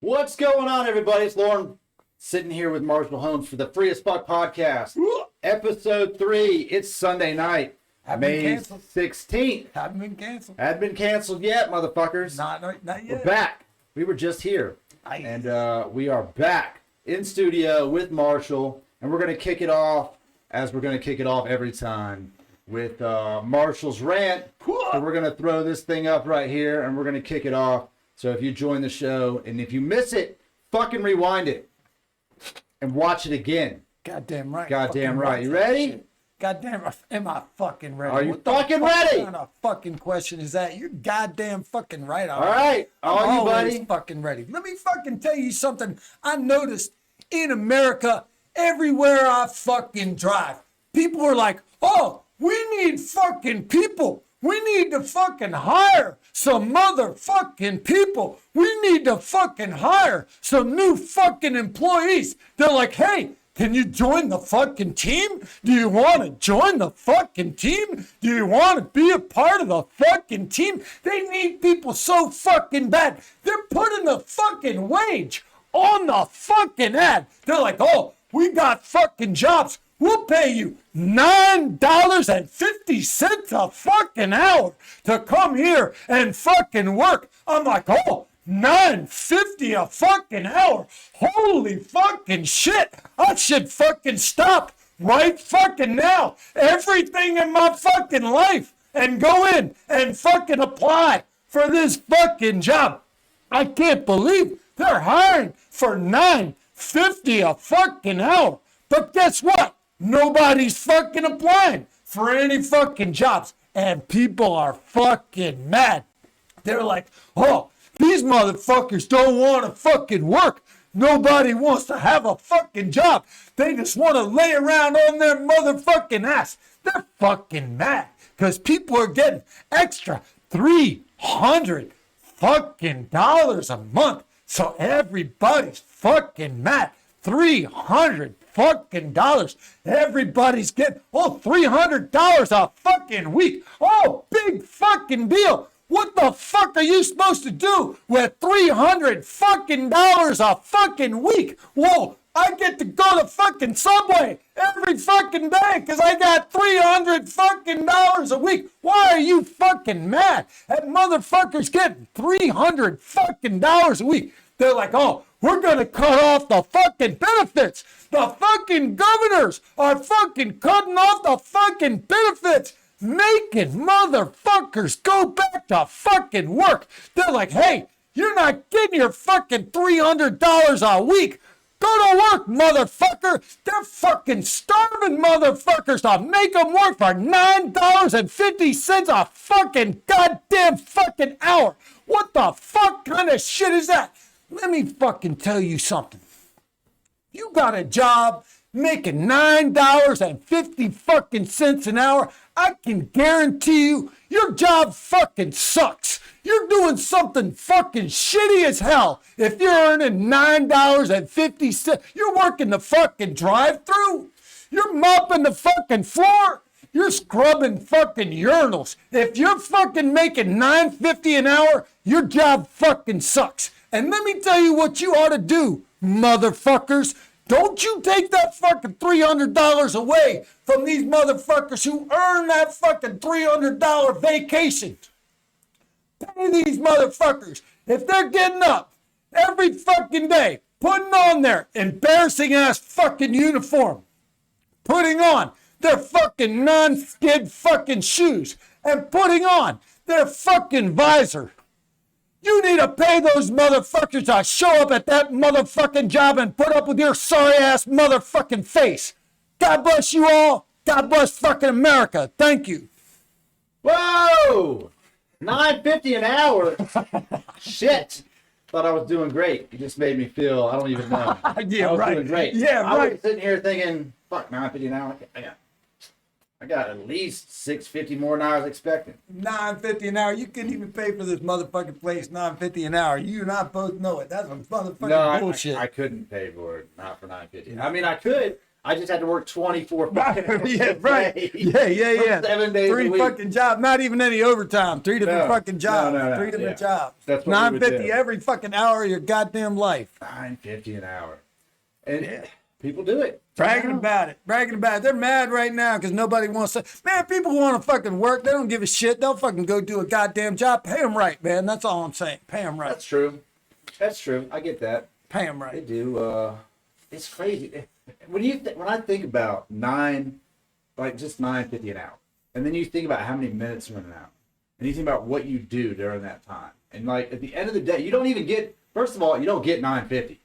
What's going on, everybody? It's Lorne sitting here with Marshall Holmes for the Free as Fuck podcast. Episode 3. It's Sunday night, May 16th. Haven't been canceled. Hadn't been canceled yet, motherfuckers. Not yet. We're back. We were just here. And we are back in studio with Marshall. And we're going to kick it off, as we're going to kick it off every time, with Marshall's Rant. So we're going to throw this thing up right here, and we're going to kick it off. So if you join the show, and if you miss it, fucking rewind it and watch it again. Goddamn right. Goddamn right. You ready? Goddamn right. Am I fucking ready? Are you fucking ready? What kind of fucking question is that? You're goddamn fucking right. All right. All you, buddy. Fucking ready. Let me fucking tell you something I noticed in America everywhere I fucking drive. People are like, oh, we need fucking people. We need to fucking hire some motherfucking people. We need to fucking hire some new fucking employees. They're like, hey, can you join the fucking team? Do you want to join the fucking team? Do you want to be a part of the fucking team? They need people so fucking bad. They're putting the fucking wage on the fucking ad. They're like, oh, we got fucking jobs. We'll pay you $9.50 a fucking hour to come here and fucking work. I'm like, oh, $9.50 a fucking hour. Holy fucking shit. I should fucking stop right fucking now. Everything in my fucking life and go in and fucking apply for this fucking job. I can't believe they're hiring for $9.50 a fucking hour. But guess what? Nobody's fucking applying for any fucking jobs. And people are fucking mad. They're like, oh, these motherfuckers don't want to fucking work. Nobody wants to have a fucking job. They just want to lay around on their motherfucking ass. They're fucking mad because people are getting extra $300 fucking dollars a month. So everybody's fucking mad. $300 fucking dollars. Everybody's getting, $300 a fucking week. Oh, big fucking deal. What the fuck are you supposed to do with $300 fucking dollars a fucking week? Whoa, I get to go to fucking Subway every fucking day because I got $300 fucking dollars a week. Why are you fucking mad at motherfuckers getting $300 fucking dollars a week? They're like, oh, we're going to cut off the fucking benefits. The fucking governors are fucking cutting off the fucking benefits, making motherfuckers go back to fucking work. They're like, hey, you're not getting your fucking $300 a week. Go to work, motherfucker. They're fucking starving motherfuckers to make them work for $9.50 a fucking goddamn fucking hour. What the fuck kind of shit is that? Let me fucking tell you something. You got a job making $9.50 fucking cents an hour. I can guarantee you your job fucking sucks. You're doing something fucking shitty as hell. If you're earning $9.50, you're working the fucking drive-through. You're mopping the fucking floor. You're scrubbing fucking urinals. If you're fucking making $9.50 an hour, your job fucking sucks. And let me tell you what you ought to do, motherfuckers. Don't you take that fucking $300 away from these motherfuckers who earn that fucking $300 vacation. Pay these motherfuckers. If they're getting up every fucking day, putting on their embarrassing ass fucking uniform, putting on their fucking non-skid fucking shoes, and putting on their fucking visor, you need to pay those motherfuckers to show up at that motherfucking job and put up with your sorry ass motherfucking face. God bless you all. God bless fucking America. Thank you. Whoa! $9.50 an hour? Shit. Thought I was doing great. You just made me feel, I don't even know. Yeah, I was right. doing great. Yeah, I right. was sitting here thinking, fuck, $9.50 an hour? I got at least $6.50 more than I was expecting. $9.50 an hour. You couldn't even pay for this motherfucking place. $9.50 an hour. You and I both know it. That's some motherfucking bullshit. I couldn't pay for it. Not for $9.50. I mean, I could. I just had to work 24 Yeah, right. Yeah. 7 days a 3 week. fucking jobs, not even any overtime. 3 different fucking jobs. No. 3 different Yeah. jobs. That's what we would $9.50 do. every fucking hour of your goddamn life. $9.50 an hour. And people do it. Bragging about it. They're mad right now because nobody wants to. Man, people want to fucking work. They don't give a shit. They'll fucking go do a goddamn job. Pay them right, man. That's all I'm saying. Pay them right. That's true. I get that. Pay them They right. do. It's crazy. When I think about just $9.50 an hour, and then you think about how many minutes are in an hour, and you think about what you do during that time, and like at the end of the day, you don't even get. First of all, you don't get $9.50.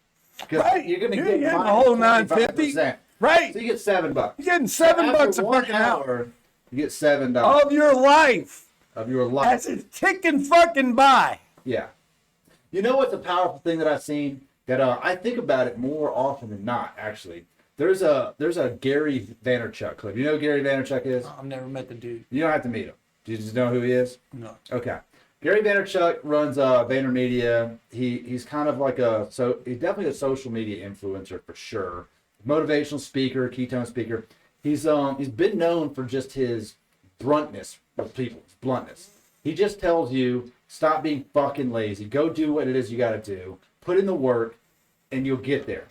Right. You're gonna You're get getting the whole $9.50. $9.50. Right. So you get $7. You're getting $7 a one fucking hour You get $7 of your life of your life. as it's ticking fucking by. Yeah. You know what's a powerful thing that I've seen that I think about it more often than not. Actually, there's a Gary Vaynerchuk clip. You know who Gary Vaynerchuk is? I've never met the dude. You don't have to meet him. Do you just know who he is? No. Okay. Gary Vaynerchuk runs VaynerMedia. He's kind of like he's definitely a social media influencer for sure. Motivational speaker, ketone speaker. He's been known for just his bluntness with people. His bluntness. He just tells you, stop being fucking lazy. Go do what it is you got to do. Put in the work, and you'll get there.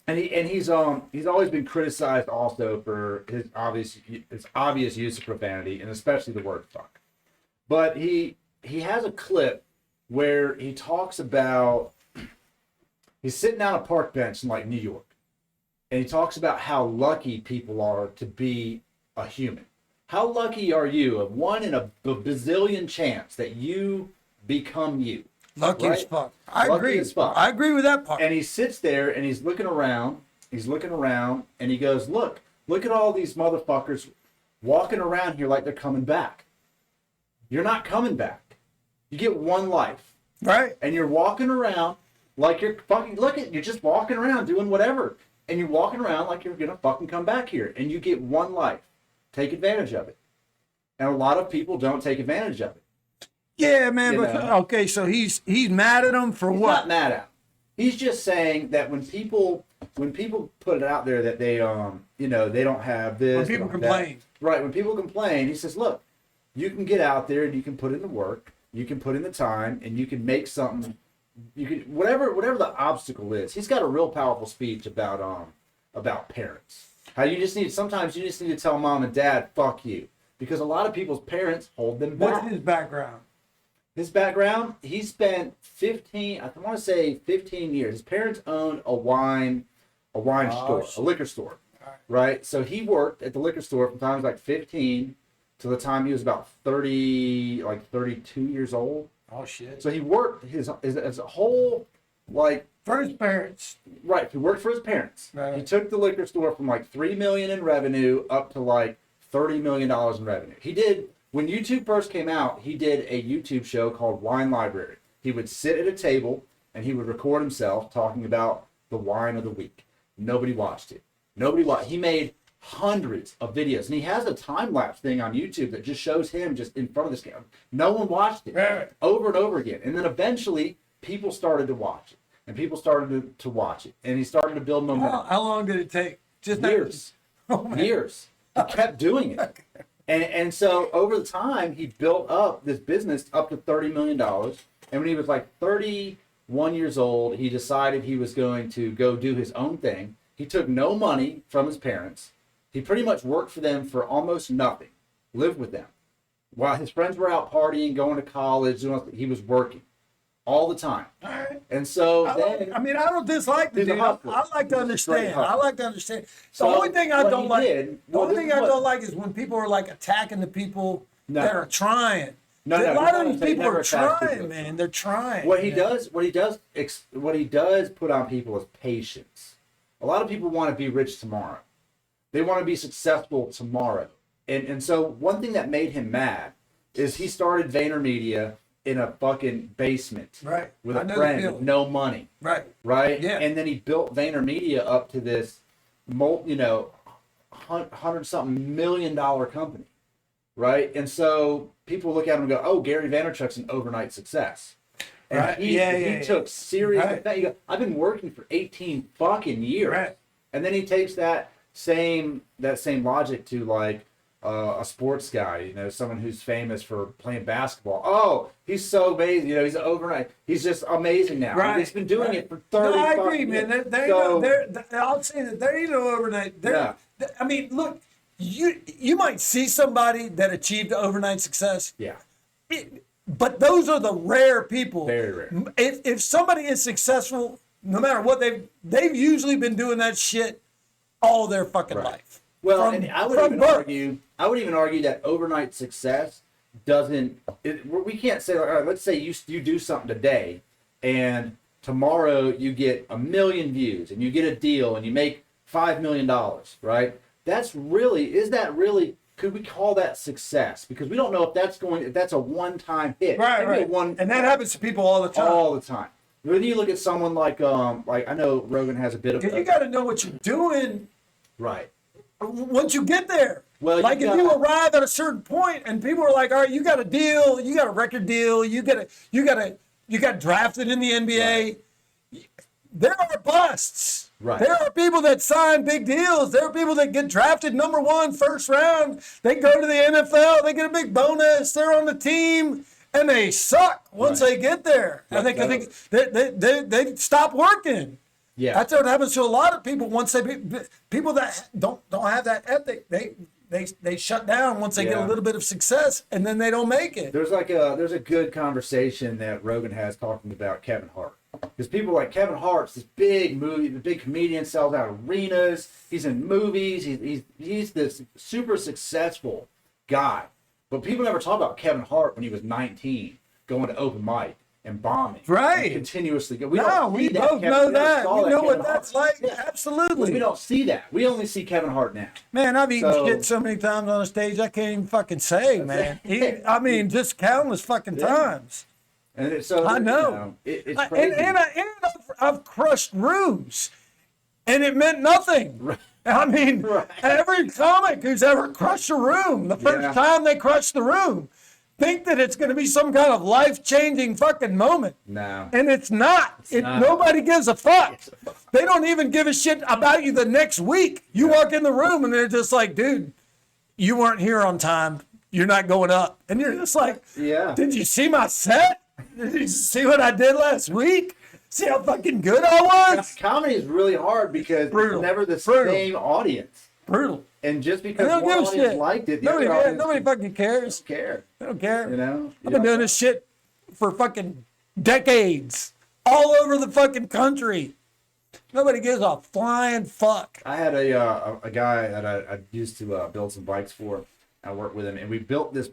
And he's always been criticized also for his obvious use of profanity, and especially the word fuck. But he has a clip where he talks about he's sitting on a park bench in like New York, and he talks about how lucky people are to be a human. How lucky are you of 1 in a bazillion chance that you become you? Lucky right? as fuck. I Lucky agree. as fuck. I agree with that part. And he sits there and he's looking around. And he goes, look at all these motherfuckers walking around here like they're coming back. You're not coming back. You get one life. Right. And you're walking around like you're fucking, you're just walking around doing whatever. And you're walking around like you're going to fucking come back here. And you get one life. Take advantage of it. And a lot of people don't take advantage of it. Yeah, man. You But know? okay, so he's mad at him for He's what? not mad at him. He's just saying that when people put it out there that they they don't have this. When people they don't have that. complain. Right, when people complain, he says, look, you can get out there and you can put in the work, you can put in the time, and you can make something. You can whatever the obstacle is. He's got a real powerful speech about parents. How sometimes you just need to tell mom and dad, fuck you. Because a lot of people's parents hold them back. What's his background? His background, he spent 15 years. His parents owned a wine store, shit. a liquor store. Right? So he worked at the liquor store from time he was like 15 to the time he was about 32 years old. Oh shit. So he worked his whole like For his parents. right, he worked for his parents. Right. He took the liquor store from like $3 million in revenue up to like $30 million in revenue. He did, when YouTube first came out, he did a YouTube show called Wine Library. He would sit at a table and he would record himself talking about the wine of the week. Nobody watched it. He made hundreds of videos, and he has a time-lapse thing on YouTube that just shows him just in front of this camera. No one watched it. Right. Over and over again. And then eventually people started to watch it. And people started to watch it. And he started to build momentum. How long did it take? Just Years. Oh, man. Years. He kept doing it. And so over the time, he built up this business up to $30 million. And when he was like 31 years old, he decided he was going to go do his own thing. He took no money from his parents. He pretty much worked for them for almost nothing. Lived with them. While his friends were out partying, going to college, he was working all the time. All right. And so I don't dislike the He's a dude. hustler. I like to He's a straight understand. I hustler. like to understand. The So only thing I what don't he like. did- The well, only this thing is I what- don't like is when people are like attacking the people No. that are trying. No, A lot of these he people never are attacks trying, people. man. They're trying. What he man. does put on people is patience. A lot of people want to be rich tomorrow. They want to be successful tomorrow. And so one thing that made him mad is he started VaynerMedia in a fucking basement. Right. With I a know the friend feeling. with no money. Right. Right? Yeah. And then he built VaynerMedia up to this $100-something million company. Right? And so people look at him and go, oh, Gary Vaynerchuk's an overnight success. And Right. he took serious Right. I've been working for 18 fucking years. Right. And then he takes that that same logic to like a sports guy, you know, someone who's famous for playing basketball. Oh, he's so amazing, you know, he's overnight. He's just amazing now. Right. He's been doing it for 30 No, I agree, years. man. I'll say that there ain't no overnight. I mean, look, you might see somebody that achieved overnight success. Yeah. But those are the rare people. Very rare. If somebody is successful, no matter what they've usually been doing that shit all their fucking life. Well, and I would even argue that overnight success doesn't. We can't say, like, all right, let's say you do something today, and tomorrow you get 1 million views, and you get a deal, and you make $5 million, right? Is that really? Could we call that success? Because we don't know if that's a one-time hit. Right. And that happens to people all the time. All the time. When you look at someone like I know Rogan has a bit of. You got to know what you're doing. Right. Once you get there. Well, like if you arrive at a certain point and people are like, all right, you got a deal, you got a record deal, you got drafted in the NBA. Right. There are busts. Right. There are people that sign big deals. There are people that get drafted number 1, first round. They go to the NFL, they get a big bonus, they're on the team, and they suck once they get there. Right. I think they stop working. Yeah, that's what happens to a lot of people. Once people that don't have that ethic, they shut down once they get a little bit of success, and then they don't make it. There's a good conversation that Rogan has talking about Kevin Hart, because people like Kevin Hart's this big comedian, sells out arenas, he's in movies, he's this super successful guy, but people never talk about Kevin Hart when he was 19 going to open mic and bombing, right? Continuously. We both know that. You know what that's like. Yeah. Absolutely. We don't see that. We only see Kevin Hart now. Man, I've eaten shit so many times on a stage I can't even fucking say, man. I mean, just countless fucking times. And I know. It's crazy. And I've crushed rooms, and it meant nothing. Right. I mean, every comic who's ever crushed a room, the first time they crushed the room, think that it's going to be some kind of life-changing fucking moment. No. And it's not. Nobody gives a fuck. They don't even give a shit about you the next week. You walk in the room and they're just like, dude, you weren't here on time. You're not going up. And you're just like, did you see my set? Did you see what I did last week? See how fucking good I was? Comedy is really hard because it's never the same audience. Brutal. And just because one audience liked it, nobody fucking cares. They don't care. You know? I've been doing this shit for fucking decades. All over the fucking country. Nobody gives a flying fuck. I had a guy that I used to build some bikes for. I worked with him, and we built this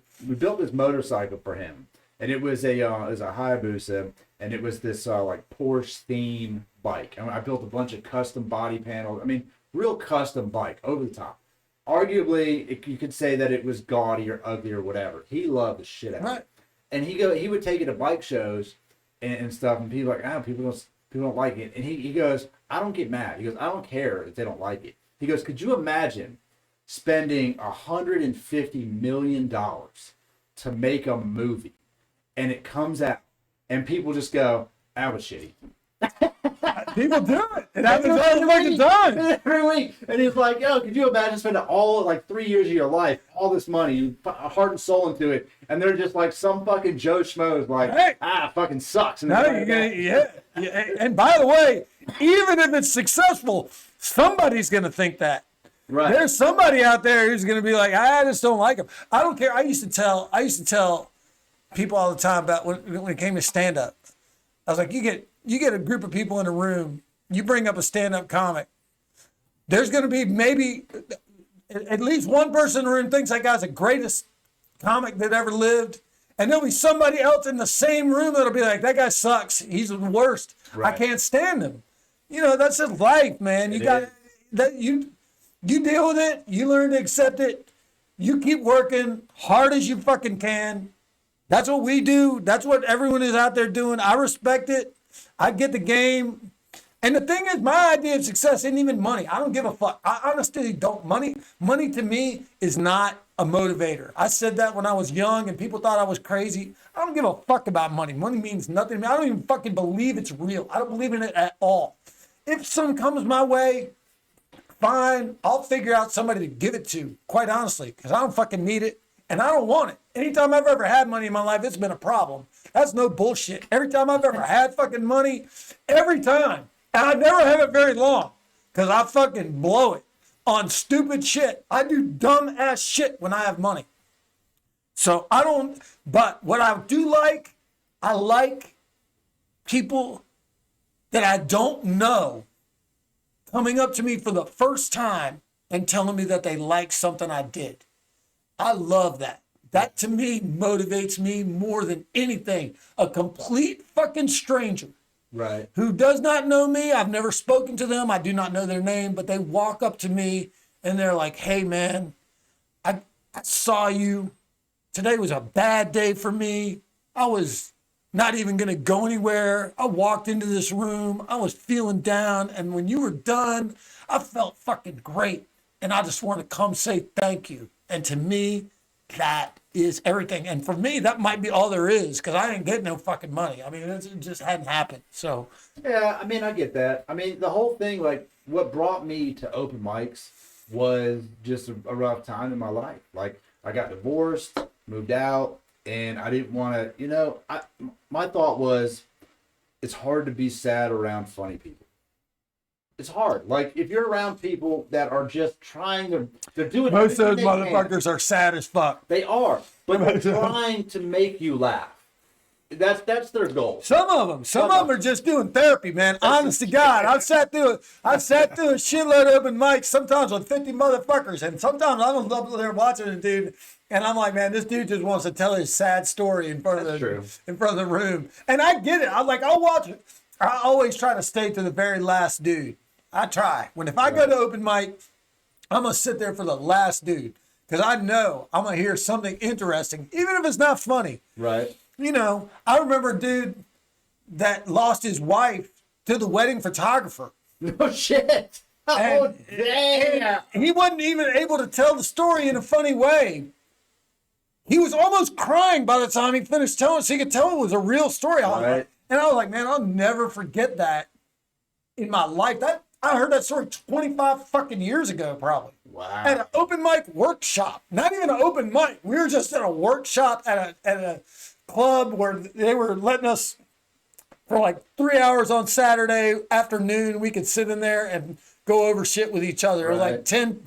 motorcycle for him. And it was a Hayabusa, and it was this like Porsche theme bike. I built a bunch of custom body panels. I mean, real custom bike, over the top. Arguably, you could say that it was gaudy or ugly or whatever. He loved the shit out of it. And he would take it to bike shows and stuff, and people were like, people don't like it. And he goes, I don't get mad. He goes, I don't care if they don't like it. He goes, could you imagine spending $150 million to make a movie, and it comes out, and people just go, that was shitty. People do it. It happens all the fucking time. Every week. And he's like, could you imagine spending all, like, 3 years of your life, all this money, you put heart and soul into it, and they're just like some fucking Joe Schmo's like, fucking sucks. And and by the way, even if it's successful, somebody's going to think that. Right. There's somebody out there who's going to be like, I just don't like him. I don't care. I used to tell people all the time about when it came to stand-up. I was like, you get a group of people in a room, you bring up a stand-up comic, there's going to be maybe at least one person in the room thinks that guy's the greatest comic that ever lived, and there'll be somebody else in the same room that'll be like, that guy sucks, he's the worst, I can't stand him. You know, that's just life, man. You deal with it, you learn to accept it, you keep working hard as you fucking can. That's what we do. That's what everyone is out there doing. I respect it. I get the game. And the thing is, my idea of success isn't even money. I don't give a fuck. I honestly don't. Money to me is not a motivator. I said that when I was young and people thought I was crazy. I don't give a fuck about money. Money means nothing to me. I don't even fucking believe it's real. I don't believe in it at all. If some comes my way, fine. I'll figure out somebody to give it to, quite honestly, because I don't fucking need it and I don't want it. Anytime I've ever had money in my life, it's been a problem. That's no bullshit. Every time I've ever had fucking money, every time. And I never have it very long because I fucking blow it on stupid shit. I do dumb ass shit when I have money. So I don't, but what I do like, I like people that I don't know coming up to me for the first time and telling me that they like something I did. I love that. That to me motivates me more than anything. A complete fucking stranger. Right. Who does not know me. I've never spoken to them. I do not know their name, but they walk up to me and they're like, hey man, I saw you. Today was a bad day for me. I was not even going to go anywhere. I walked into this room. I was feeling down. And when you were done, I felt fucking great. And I just want to come say thank you. And to me, that is everything. And for me, that might be all there is because I didn't get no fucking money. I mean, it just hadn't happened. So, yeah, I mean, I get that. I mean, the whole thing, like, what brought me to open mics was just a rough time in my life. Like, I got divorced, moved out, and I didn't want to, you know, my thought was, it's hard to be sad around funny people. It's hard. Like, if you're around people that are just trying to, they're doing most of those everything they motherfuckers can. are sad as fuck. They are, but they're trying to make you laugh. That's their goal. Some of them are just doing therapy, man. Honest to God, I've sat through a shitload of open mics, sometimes with 50 motherfuckers, and sometimes I'm up there watching a dude, and I'm like, man, this dude just wants to tell his sad story in front of the room, and I get it. I'm like, I'll watch it. I always try to stay to the very last dude. I try. If I go to open mic, I'm gonna sit there for the last dude because I know I'm gonna hear something interesting, even if it's not funny. Right. You know, I remember a dude that lost his wife to the wedding photographer. No shit. Oh, damn. And he wasn't even able to tell the story in a funny way. He was almost crying by the time he finished telling it, so you could tell it was a real story. Right. And I was like, man, I'll never forget that in my life. I heard that story 25 fucking years ago, probably. Wow. At an open mic workshop. Not even an open mic. We were just at a workshop at a club where they were letting us for like 3 hours on Saturday afternoon. We could sit in there and go over shit with each other. Right. Like 10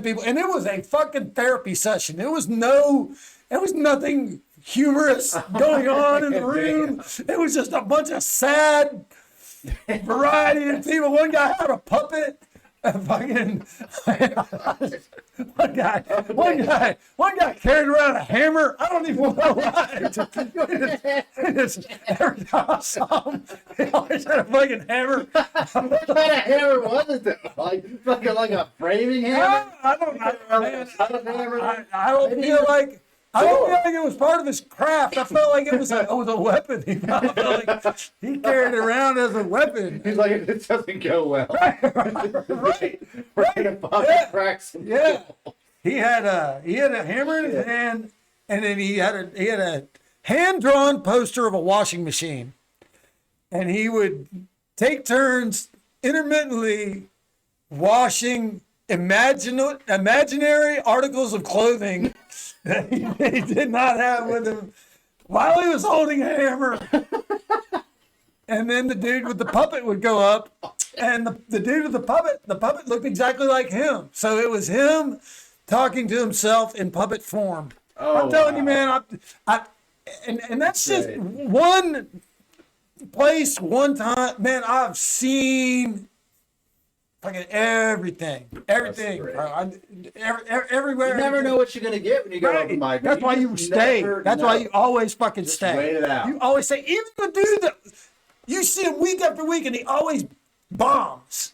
people. And it was a fucking therapy session. There was nothing humorous going on in the room. It was just a bunch of sad variety of people. One guy had a puppet. One guy carried around a hammer. I don't even know why. Every time I saw him, he always had a fucking hammer. What kind of hammer was it though? Like a framing hammer? I don't know, man. I don't feel like it was part of his craft. I felt like it was a weapon. I felt like he carried it around as a weapon. He's like, this doesn't go well. Right. We're gonna fucking crack some people. He had a hammer in his hand, and then he had a hand-drawn poster of a washing machine, and he would take turns intermittently washing imaginary articles of clothing that he did not have with him while he was holding a hammer. And then the dude with the puppet would go up, and the dude with the puppet looked exactly like him. So it was him talking to himself in puppet form. Oh, I'm telling you, man, and that's just one place, one time. Man, I've seen fucking everything, bro. Everywhere. You never know what you're gonna get when you go to open mic. That's why you stay. That's why you always fucking Just stay. wait it out. You always say, even the dude that you see him week after week, and he always bombs.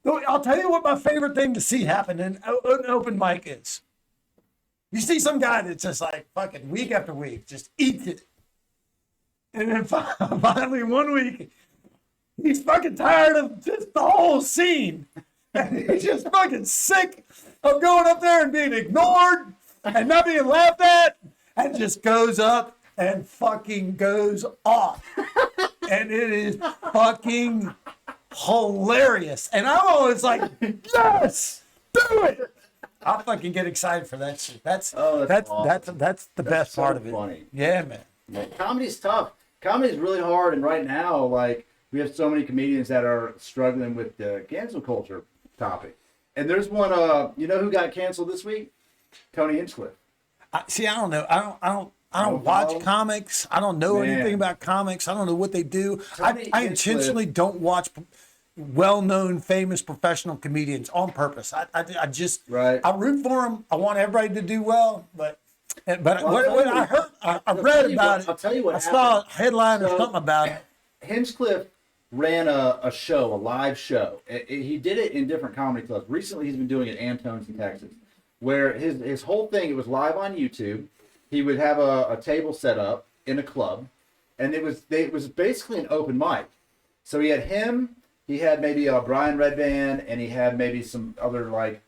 I'll tell you what my favorite thing to see happen in an open mic is. You see some guy that's just like fucking week after week, just eats it. And then finally one week, he's fucking tired of just the whole scene. And he's just fucking sick of going up there and being ignored and not being laughed at, and just goes up and fucking goes off. And it is fucking hilarious. And I'm always like, yes, do it. I fucking get excited for that shit. That's awesome. that's the best so part of it. funny. Yeah, man. Yeah, comedy's tough. Comedy's really hard, and right now, like, we have so many comedians that are struggling with the cancel culture topic. And there's one, you know who got canceled this week? Tony Hinchcliffe. See, I don't know. I don't watch comics. I don't know anything about comics. I don't know what they do. I intentionally don't watch well-known, famous, professional comedians on purpose. I just I root for them. I want everybody to do well, but what I heard, I read about it. I'll tell you what happened. I saw a headline or something about it. Hinchcliffe ran a show, a live show. He did it in different comedy clubs. Recently, he's been doing it in Antones in Texas, where his whole thing, it was live on YouTube. He would have a table set up in a club, and it was basically an open mic. So he had him, he had maybe Brian Redband, and he had maybe some other like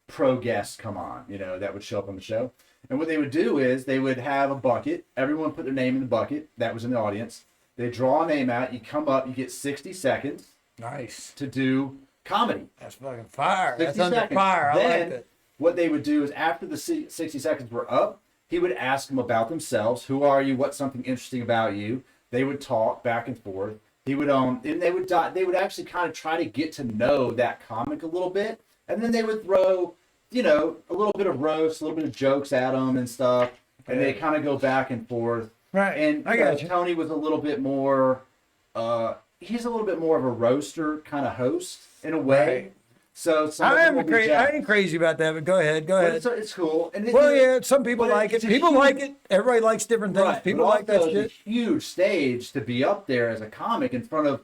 pro guests come on, you know, that would show up on the show. And what they would do is they would have a bucket. Everyone put their name in the bucket. That was in the audience. They draw a name out. You come up. You get 60 seconds. Nice. To do comedy. That's fucking fire. 60 That's under seconds. fire. I Then, like it. what they would do is after the 60 seconds were up, he would ask them about themselves. Who are you? What's something interesting about you? They would talk back and forth. He would and they would actually kind of try to get to know that comic a little bit, and then they would throw, you know, a little bit of roast, a little bit of jokes at them and stuff, and they kind of go back and forth. Right. And I got you. Tony was a little bit more. He's a little bit more of a roaster kind of host in a way. Right. So I ain't crazy about that, but go ahead. but it's cool. And Some people like it. People like it. Everybody likes different things. Right. People But like that also, shit. it's a huge stage to be up there as a comic in front of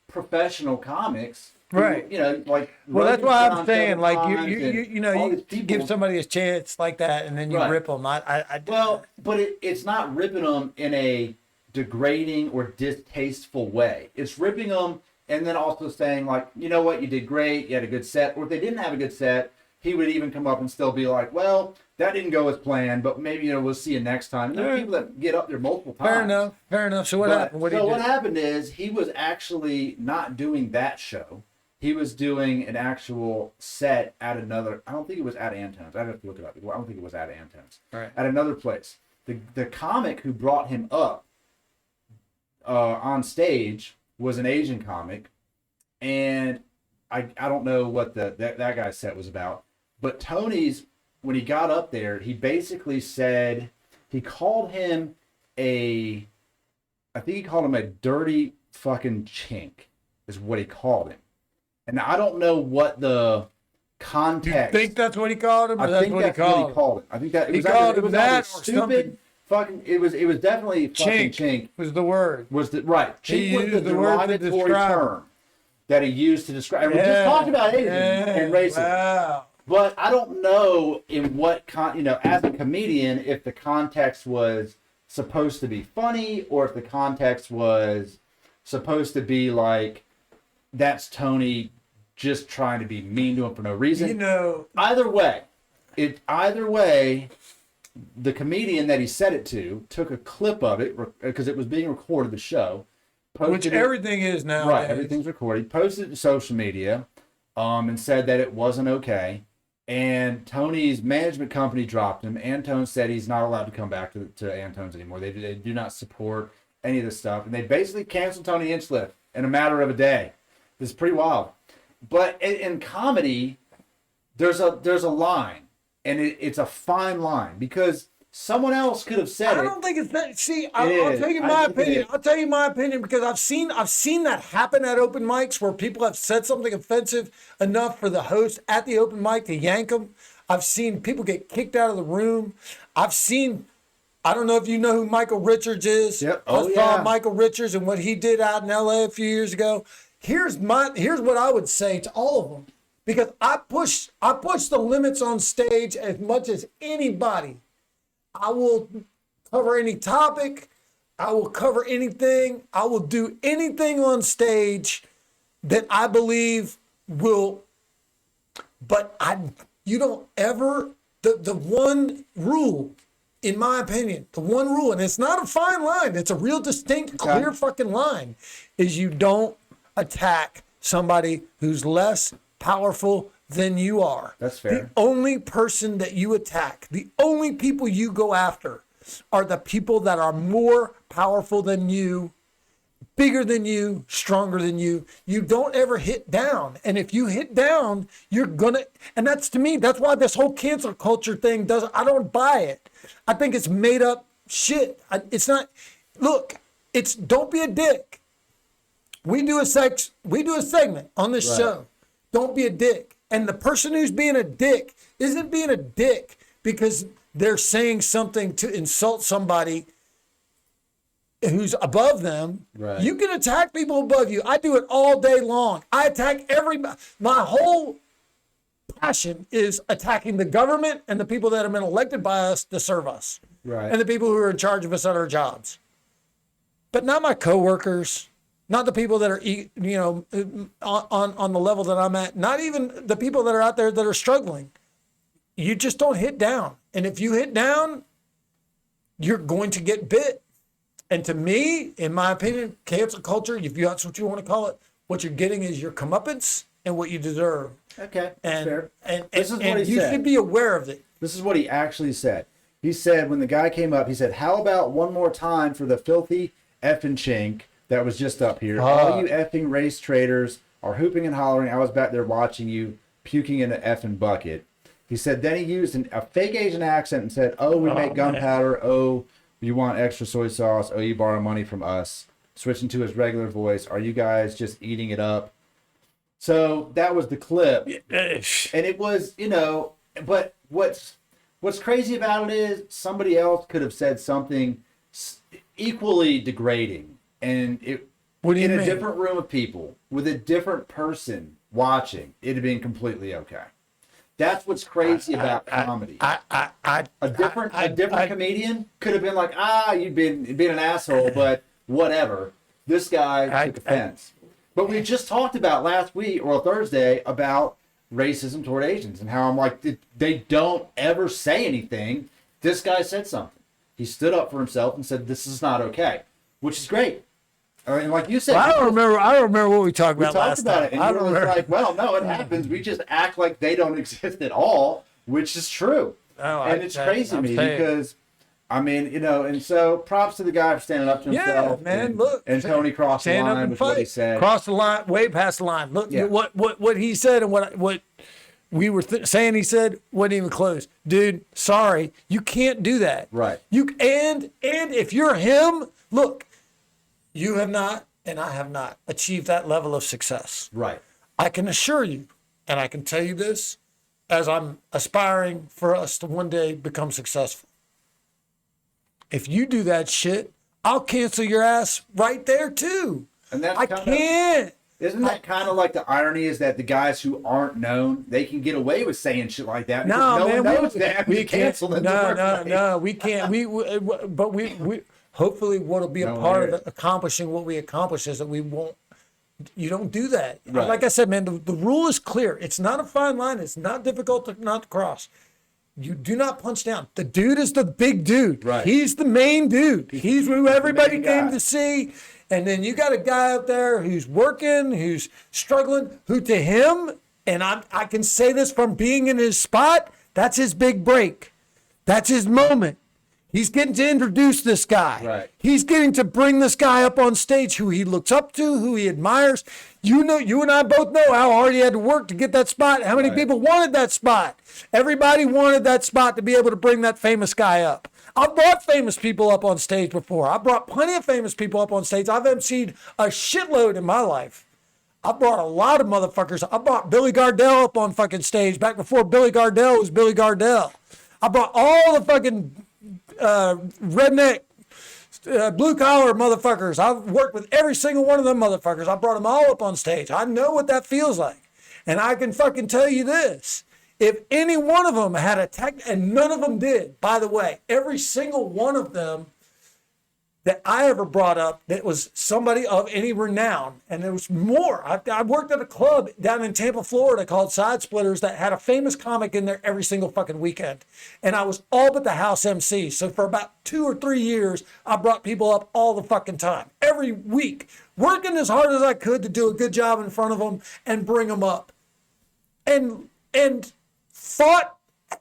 professional comics. Who, Right. you know, like. Well, that's why I'm Rogan saying, like, times you know, and all you these people. give somebody a chance like that, and then you Right. rip them. I Well, but it's not ripping them in a degrading or distasteful way. It's ripping them and then also saying, like, you know what, you did great, you had a good set. Or if they didn't have a good set, he would even come up and still be like, well, that didn't go as planned, but maybe, you know, we'll see you next time. And there are people that get up there multiple times. Fair enough. So what happened? What happened is he was actually not doing that show. He was doing an actual set at another. I don't think it was at Antone's. I'd have to look it up. I don't think it was at Antone's. Right. At another place. The comic who brought him up on stage was an Asian comic, and I don't know what that guy's set was about. But Tony's, when he got up there, he basically said he called him I think he called him a dirty fucking chink, is what he called him. And I don't know what the context. You think that's what he called him? Or I think that's what he called it. I think that it was called him either that or stupid. something. Fucking, it was definitely fucking chink. Was the word. Was the right? He Chink was used the the word to derogatory describe term that he used to describe. And we just talked about Asian and racism. Wow. But I don't know in what as a comedian, if the context was supposed to be funny or if the context was supposed to be like, that's Tony just trying to be mean to him for no reason. You know, either way, the comedian that he said it to took a clip of it because it was being recorded, the show. Which everything is now. Right, everything's recorded. Posted it to social media and said that it wasn't okay. And Tony's management company dropped him. Antone said he's not allowed to come back to Antone's anymore. They do not support any of this stuff. And they basically canceled Tony Hinchcliffe in a matter of a day. This is pretty wild. But in comedy, there's a line. And it's a fine line because someone else could have said it. I don't think it's that. See, I'll tell you my opinion. I'll tell you my opinion because I've seen that happen at open mics where people have said something offensive enough for the host at the open mic to yank them. I've seen people get kicked out of the room. I don't know if you know who Michael Richards is. Yep. I saw Michael Richards and what he did out in LA a few years ago. Here's what I would say to all of them. Because I push the limits on stage as much as anybody. I will cover any topic. I will cover anything. I will do anything on stage that I believe will. But you don't ever. The one rule, in my opinion, the one rule, and it's not a fine line. It's a real distinct, clear fucking line, is you don't attack somebody who's less powerful than you are. That's fair. The only person that you attack, the only people you go after are the people that are more powerful than you, bigger than you, stronger than you. You don't ever hit down. And if you hit down, you're gonna, and that's, to me, that's why this whole cancel culture thing doesn't, I don't buy it. I think it's made up shit. It's not, look, it's don't be a dick. We do a segment on this show. Don't be a dick. And the person who's being a dick isn't being a dick because they're saying something to insult somebody who's above them. Right. You can attack people above you. I do it all day long. I attack everybody. My whole passion is attacking the government and the people that have been elected by us to serve us. Right. And the people who are in charge of us at our jobs. But not my coworkers, not the people that are, on the level that I'm at, not even the people that are out there that are struggling. You just don't hit down. And if you hit down, you're going to get bit. And to me, in my opinion, cancel culture, if that's what you want to call it, what you're getting is your comeuppance and what you deserve. Okay, And, fair. and, This is what he you said. should be aware of it. This is what he actually said. He said, when the guy came up, he said, how about one more time for the filthy effing chink that was just up here? All you effing race traders are hooping and hollering. I was back there watching you puking in an effing bucket. He said, then he used a fake Asian accent and said, oh, we make gunpowder. Oh, you want extra soy sauce? Oh, you borrow money from us. Switching to his regular voice. Are you guys just eating it up? So that was the clip. And it was, but what's crazy about it is somebody else could have said something equally degrading. And it in a different room of people with a different person watching, it'd have been completely okay. That's what's crazy about comedy. A different comedian could have been like, you've been an asshole, but whatever. This guy took offense. But we just talked about last week or Thursday about racism toward Asians and how I'm like, they don't ever say anything. This guy said something. He stood up for himself and said, this is not okay, which is great. I mean, like you said, I don't remember what we talked about last time. And you were like, well, no, it happens. We just act like they don't exist at all, which is true. And it's crazy to me because, I mean, and so props to the guy for standing up to himself. Yeah, man, and Tony crossed the line with what he said. Crossed the line, way past the line. Look, what he said and what we were saying he said wasn't even close. Dude, sorry, you can't do that. Right. And if you're him, look, you have not, and I have not, achieved that level of success. Right. I can assure you, and I can tell you this, as I'm aspiring for us to one day become successful. If you do that shit, I'll cancel your ass right there too. And that's I can't. Isn't that kind of like the irony is that the guys who aren't known, they can get away with saying shit like that? No, no man, one knows that. We cancel them. No, we can't. But we hopefully what'll be a part of accomplishing what we accomplish is that we won't. You don't do that. Right. Like I said, man, the rule is clear. It's not a fine line. It's not difficult to not cross. You do not punch down. The dude is the big dude. Right. He's the main dude. He's who everybody came guy to see. And then you got a guy out there who's working, who's struggling, who to him, and I can say this from being in his spot, that's his big break. That's his moment. He's getting to introduce this guy. Right. He's getting to bring this guy up on stage who he looks up to, who he admires. You and I both know how hard he had to work to get that spot. How many people wanted that spot? Everybody wanted that spot to be able to bring that famous guy up. I've brought famous people up on stage before. I brought plenty of famous people up on stage. I've emceed a shitload in my life. I brought a lot of motherfuckers. I brought Billy Gardell up on fucking stage back before Billy Gardell was Billy Gardell. I brought all the fucking redneck, blue collar motherfuckers. I've worked with every single one of them motherfuckers. I brought them all up on stage. I know what that feels like. And I can fucking tell you this. If any one of them had a tech, and none of them did, by the way, every single one of them that I ever brought up that was somebody of any renown. And there was more. I worked at a club down in Tampa, Florida called Side Splitters that had a famous comic in there every single fucking weekend. And I was all but the house MC. So for about 2 or 3 years, I brought people up all the fucking time, every week, working as hard as I could to do a good job in front of them and bring them up. And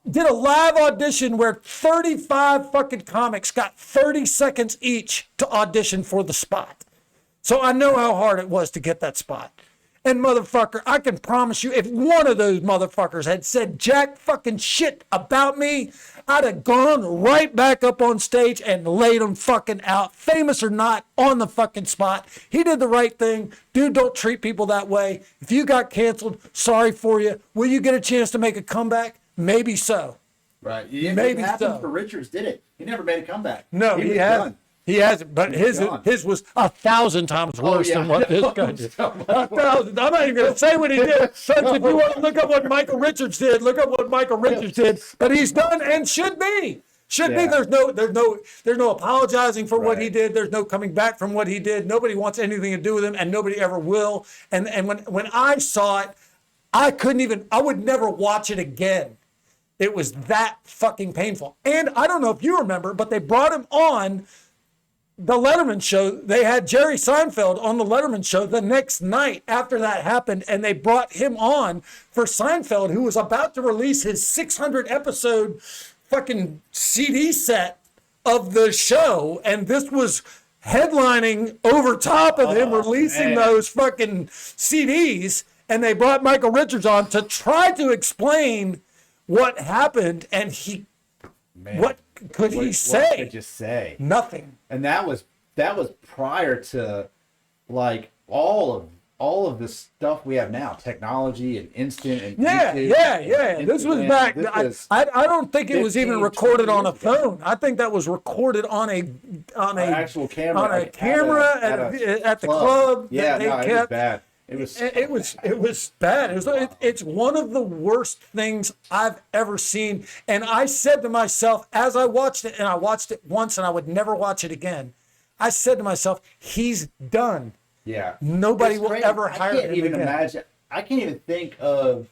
did a live audition where 35 fucking comics got 30 seconds each to audition for the spot. So I know how hard it was to get that spot. And motherfucker, I can promise you, if one of those motherfuckers had said jack fucking shit about me, I'd have gone right back up on stage and laid him fucking out, famous or not, on the fucking spot. He did the right thing. Dude, don't treat people that way. If you got canceled, sorry for you. Will you get a chance to make a comeback? Maybe so. Right. Yeah, Maybe it happened so. for Richards, did it? He never made a comeback. No, he hasn't. He hasn't, but his was 1,000 times worse than what this guy did. 1,000. I'm not even going to say what he did. Folks, if you want to look up what Michael Richards did, look up what Michael Richards did. But he's done and should be. Should be. There's no apologizing for what he did. There's no coming back from what he did. Nobody wants anything to do with him, and nobody ever will. And when I saw it, I would never watch it again. It was that fucking painful. And I don't know if you remember, but they brought him on the Letterman show. They had Jerry Seinfeld on the Letterman show the next night after that happened, and they brought him on for Seinfeld, who was about to release his 600 episode fucking CD set of the show, and this was headlining over top of him releasing those fucking CDs, and they brought Michael Richards on to try to explain what happened, and what could he say? What could you say? Nothing. And that was prior to like all of the stuff we have now, technology and instant and YouTube and This was Instagram. back. This I don't think it was even 15, recorded 20 on a years ago. phone. I think that was recorded on a actual camera, on a like, camera at the club. Yeah, that they no, it was kept. bad. It was bad. It's one of the worst things I've ever seen. And I said to myself, as I watched it, and I watched it once and I would never watch it again, I said to myself, he's done. Yeah. Nobody It's will crazy. ever hire him I can't even again. imagine. I can't even think of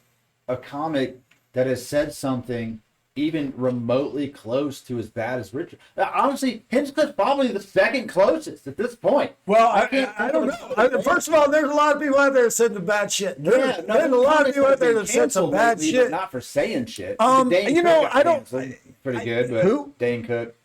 a comic that has said something even remotely close to as bad as Richard. Honestly, Hinchcliffe's probably the second closest at this point. Well, I don't know. First of all, there's a lot of people out there that said some bad shit. There's a lot of people out there that said some bad lately, shit. but not for saying shit. You Dane know, Cook got I don't- canceled pretty good, but who? Dane Cook.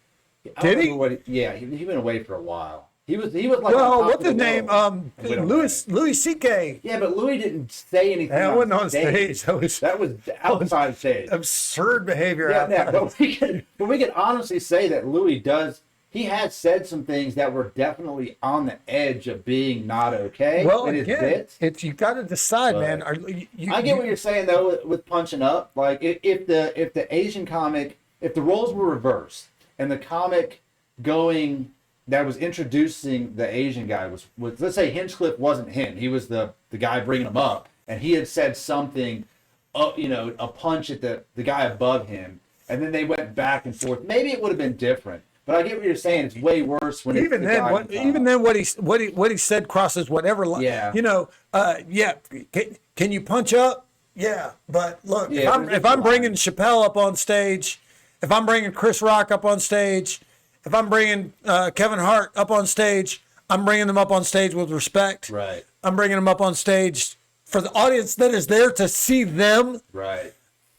I Did don't he? remember what yeah, he went away for a while. He was like on Well, top what's of the his name? world. Went away. Louis C.K. Yeah, but Louis didn't say anything. That wasn't on stage. That was outside stage. Absurd behavior. Yeah, out there. but we can honestly say that Louis does. He has said some things that were definitely on the edge of being not okay. Well, in his again, bits. it's you got to decide, But man. I get what you're saying though with punching up. Like if the Asian comic, if the roles were reversed and the comic going that was introducing the Asian guy was let's say Hinchcliffe wasn't him. He was the guy bringing him up, and he had said something, a punch at the guy above him, and then they went back and forth. Maybe it would have been different. But I get what you're saying. It's way worse when even it's the guy on top. then, what he said crosses whatever line. Yeah. Can you punch up? Yeah, but look, Yeah, if I'm bringing Chappelle up on stage, if I'm bringing Chris Rock up on stage, if I'm bringing Kevin Hart up on stage, I'm bringing them up on stage with respect. Right. I'm bringing them up on stage for the audience that is there to see them. Right.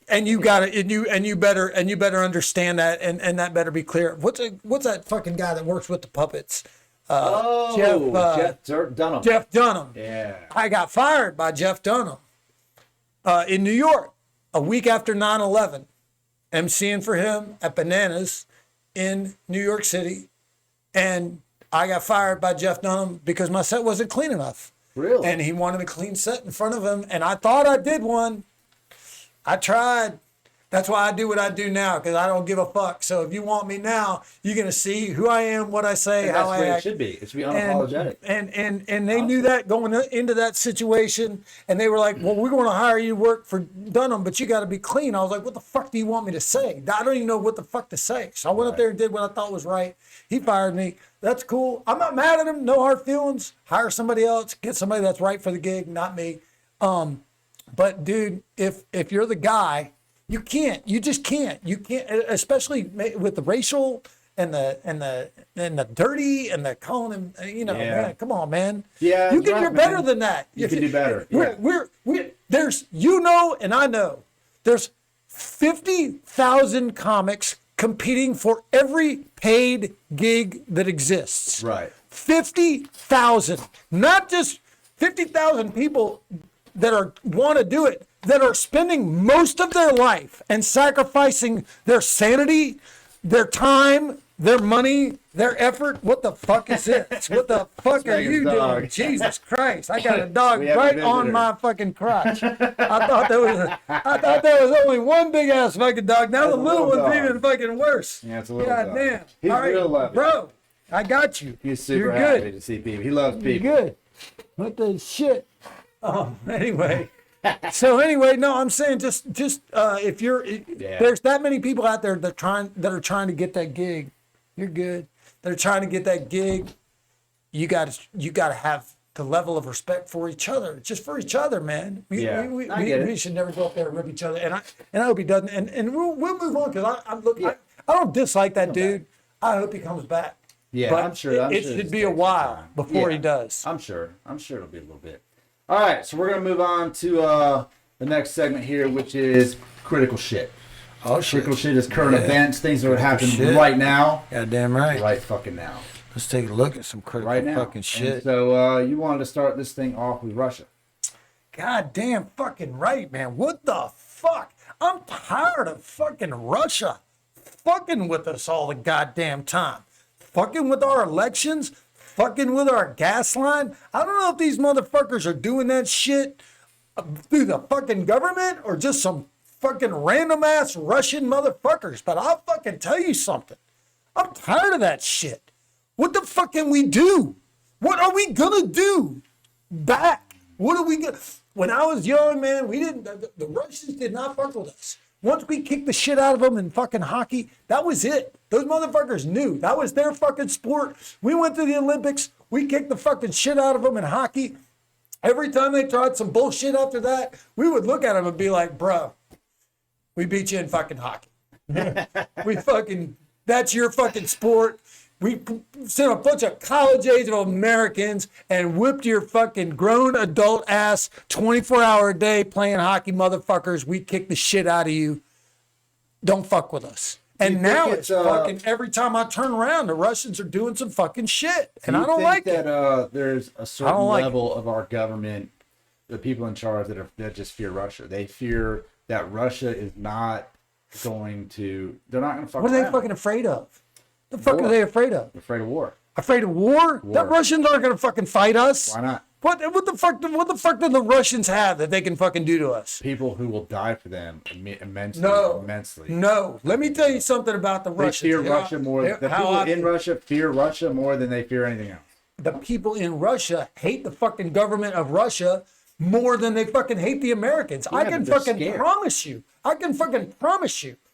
And you got it, and you better understand that, and that better be clear. What's that fucking guy that works with the puppets? Jeff Dunham. Jeff Dunham. Yeah. I got fired by Jeff Dunham in New York a week after 9/11, emceeing for him at Bananas in New York City, and I got fired by Jeff Dunham because my set wasn't clean enough. Really? And he wanted a clean set in front of him, and I thought I did one. I tried. That's why I do what I do now, because I don't give a fuck. So if you want me now, you're gonna see who I am, what I say, And how that's I the way act. it should be. It should be unapologetic. And they knew that going into that situation, and they were like, "Well, we're going to hire you to work for Dunham, but you got to be clean." I was like, "What the fuck do you want me to say? I don't even know what the fuck to say." So I went up there and did what I thought was right. He fired me. That's cool. I'm not mad at him. No hard feelings. Hire somebody else. Get somebody that's right for the gig, not me. But dude, if you're the guy, you can't. You just can't. You can't, especially with the racial and the dirty and the calling him. Man, come on, man. Yeah, you're better than that. You can do better. There's and I know there's 50,000 comics competing for every paid gig that exists. Right. 50,000, not just 50,000 people that want to do it, that are spending most of their life and sacrificing their sanity, their time, their money, their effort. What the fuck is this? What the fuck are you doing? Jesus Christ! I got a dog right on my fucking crotch. I thought there was only one big ass fucking dog. Now the little one's even fucking worse. Yeah, it's a little God dog. damn! He's All right, real loving. bro. I got you. He's super You're happy good. to see people. He loves people. You're good. What the shit? Anyway. So anyway, no, I'm saying just if there's that many people out there that are trying to get that gig, you're good. They're trying to get that gig. You got to have the level of respect for each other, just for each other, man. We should never go up there and rip each other. And I hope he doesn't. And we'll move on, because I'm looking. I don't dislike that dude. I hope he comes back. Yeah, but I'm sure. It should be a while before he does. I'm sure it'll be a little bit. All right, so we're gonna move on to the next segment here, which is critical shit. Oh shit! Critical shit is current events, things that are happening right now. Goddamn right. Right fucking now. Let's take a look at some critical Right now. fucking shit. And so you wanted to start this thing off with Russia. Goddamn fucking right, man. What the fuck? I'm tired of fucking Russia fucking with us all the goddamn time. Fucking with our elections. Fucking with our gas line. I don't know if these motherfuckers are doing that shit through the fucking government or just some fucking random ass Russian motherfuckers. But I'll fucking tell you something. I'm tired of that shit. What the fuck can we do? What are we gonna do back? What are we gonna? When I was young, man, we didn't. The Russians did not fuck with us. Once we kicked the shit out of them in fucking hockey, that was it. Those motherfuckers knew that was their fucking sport. We went to the Olympics. We kicked the fucking shit out of them in hockey. Every time they tried some bullshit after that, we would look at them and be like, bro, we beat you in fucking hockey. That's your fucking sport. We sent a bunch of college-age Americans and whipped your fucking grown adult ass 24-hour a day playing hockey, motherfuckers. We kicked the shit out of you. Don't fuck with us. And now it's fucking every time I turn around, the Russians are doing some fucking shit, and I don't like it. There's a certain level of our government, the people in charge that just fear Russia. They fear that Russia is not going to. They're not going to fuck. What are they fucking afraid of? The fuck are they afraid of? They're afraid of war. Afraid of war? The Russians aren't going to fucking fight us. Why not? What the fuck do the Russians have that they can fucking do to us? People who will die for them immensely. No. Let me tell you something about the Russians. They fear Russia more. The people in Russia fear Russia more than they fear anything else. The people in Russia hate the fucking government of Russia more than they fucking hate the Americans. Yeah, I can fucking promise you.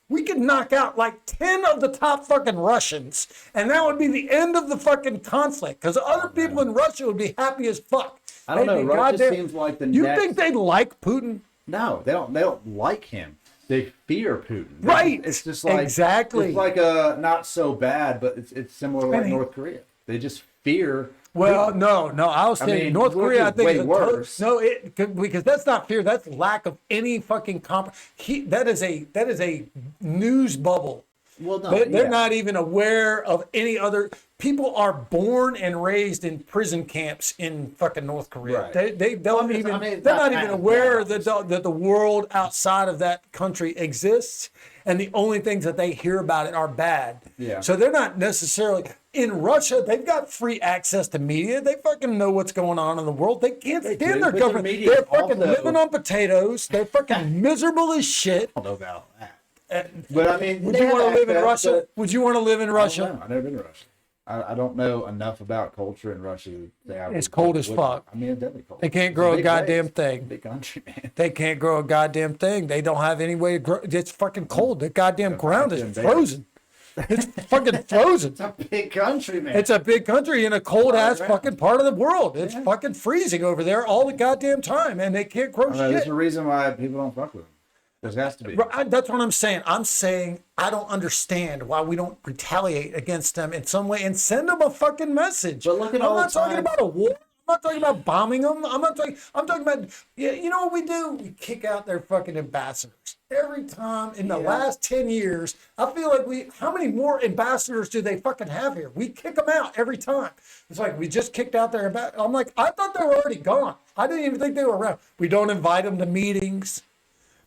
We could knock out like 10 of the top fucking Russians, and that would be the end of the fucking conflict, because other people in Russia would be happy as fuck. I don't know. Russia seems like the You think they like Putin? No, they don't. They don't like him. They fear Putin. Right. It's just like exactly. It's like a not so bad, but it's similar like North Korea. They just fear. Well, Putin. no. I'll say North Korea. I think way worse. Because that's not fear. That's lack of any fucking that is a news bubble. Well, no, they're not even aware of any other. People are born and raised in prison camps in fucking North Korea. Right. They're not even aware that the world outside of that country exists, and the only things that they hear about it are bad. Yeah. So they're not necessarily in Russia. They've got free access to media. They fucking know what's going on in the world. They can't stand their government. They're fucking living on potatoes. They're fucking miserable as shit. I don't know about that. But I mean, Would they you have want to live in access, Russia? but Would you want to live in I don't Russia? know. I've never been to Russia. I don't know enough about culture in Russia. It's cold as fuck. I mean, it's definitely cold. They can't It's grow a big goddamn place. thing. Big country, man. They can't grow a goddamn thing. They don't have any way to grow. It's fucking cold. The goddamn ground is frozen. It's fucking frozen. It's a big country, man. It's a big country in a cold ass Right. fucking part of the world. It's fucking freezing over there all the goddamn time, and they can't grow There's shit. a reason why people don't fuck with them. There has to be. That's what I'm saying. I'm saying I don't understand why we don't retaliate against them in some way and send them a fucking message. But look at I'm all not the talking time- about a war. I'm not talking about bombing them. I'm talking about, yeah, you know what we do? We kick out their fucking ambassadors. Every time in the last 10 years, I feel like how many more ambassadors do they fucking have here? We kick them out every time. It's like, we just kicked out their ambassadors. I'm like, I thought they were already gone. I didn't even think they were around. We don't invite them to meetings.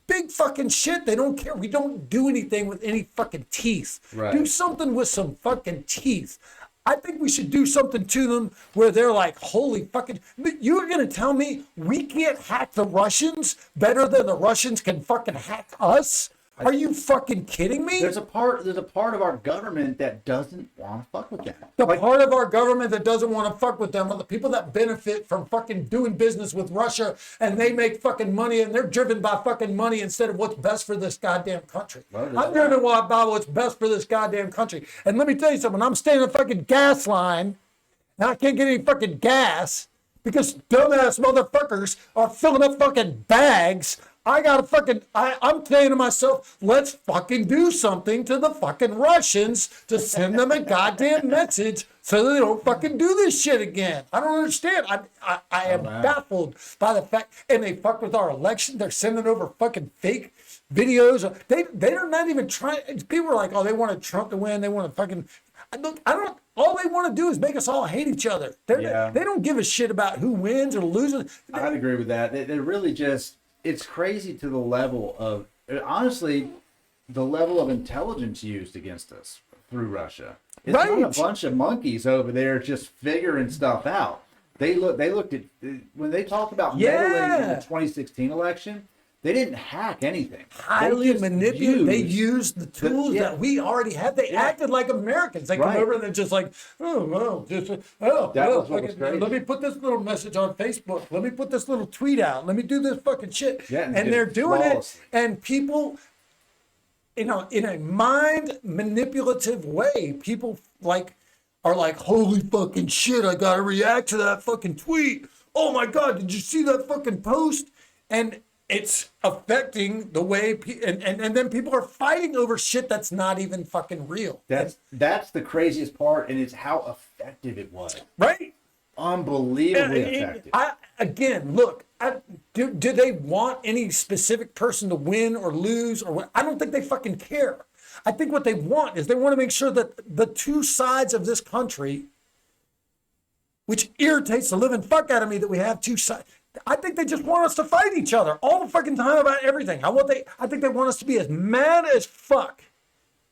Big fucking shit. They don't care. We don't do anything with any fucking teeth. Right. Do something with some fucking teeth. I think we should do something to them where they're like, holy fucking, you're going to tell me we can't hack the Russians better than the Russians can fucking hack us? Are you fucking kidding me? There's a part of our government that doesn't want to fuck with them. The part of our government that doesn't want to fuck with them are the people that benefit from fucking doing business with Russia, and they make fucking money, and they're driven by fucking money instead of what's best for this goddamn country. I'm driven by what's best for this goddamn country. And let me tell you something, I'm staying in a fucking gas line, and I can't get any fucking gas because dumbass motherfuckers are filling up fucking bags. I'm saying to myself, let's fucking do something to the fucking Russians to send them a goddamn message so that they don't fucking do this shit again. I don't understand. I am baffled by the fact, and they fuck with our election. They're sending over fucking fake videos. They're not even trying. People are like, oh, they wanted Trump to win. They want to fucking, I don't, all they want to do is make us all hate each other. They don't give a shit about who wins or loses. I'd agree with that. They really just, it's crazy to the level of, honestly, the level of intelligence used against us through Russia. It's not a bunch of monkeys over there just figuring stuff out. They looked at, when they talked about meddling in the 2016 election, they didn't hack anything. Highly manipulative. They used the tools that we already had. They acted like Americans. They come over and they're just like, let me put this little message on Facebook. Let me put this little tweet out. Let me do this fucking shit. Yeah, and they're doing it. And people, in a mind manipulative way, people are like, holy fucking shit, I gotta react to that fucking tweet. Oh my God, did you see that fucking post? And it's affecting the way, and then people are fighting over shit that's not even fucking real. That's the craziest part, and it's how effective it was. Right? Unbelievably effective. Do they want any specific person to win or lose or what? I don't think they fucking care. I think what they want is they want to make sure that the two sides of this country, which irritates the living fuck out of me that we have two sides. I think they just want us to fight each other all the fucking time about everything. I think they want us to be as mad as fuck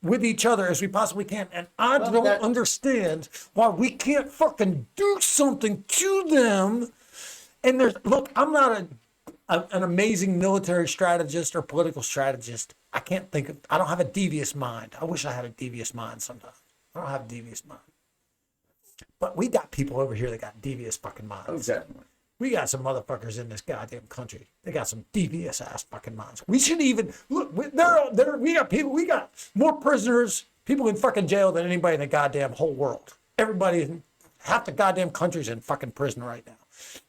with each other as we possibly can. And I don't understand why we can't fucking do something to them. And I'm not an amazing military strategist or political strategist. I don't have a devious mind. I wish I had a devious mind sometimes. I don't have a devious mind. But we got people over here that got devious fucking minds. Oh, definitely. We got some motherfuckers in this goddamn country. They got some devious ass fucking minds. We should even look. We got more prisoners, people in fucking jail than anybody in the goddamn whole world. Half the goddamn country's in fucking prison right now.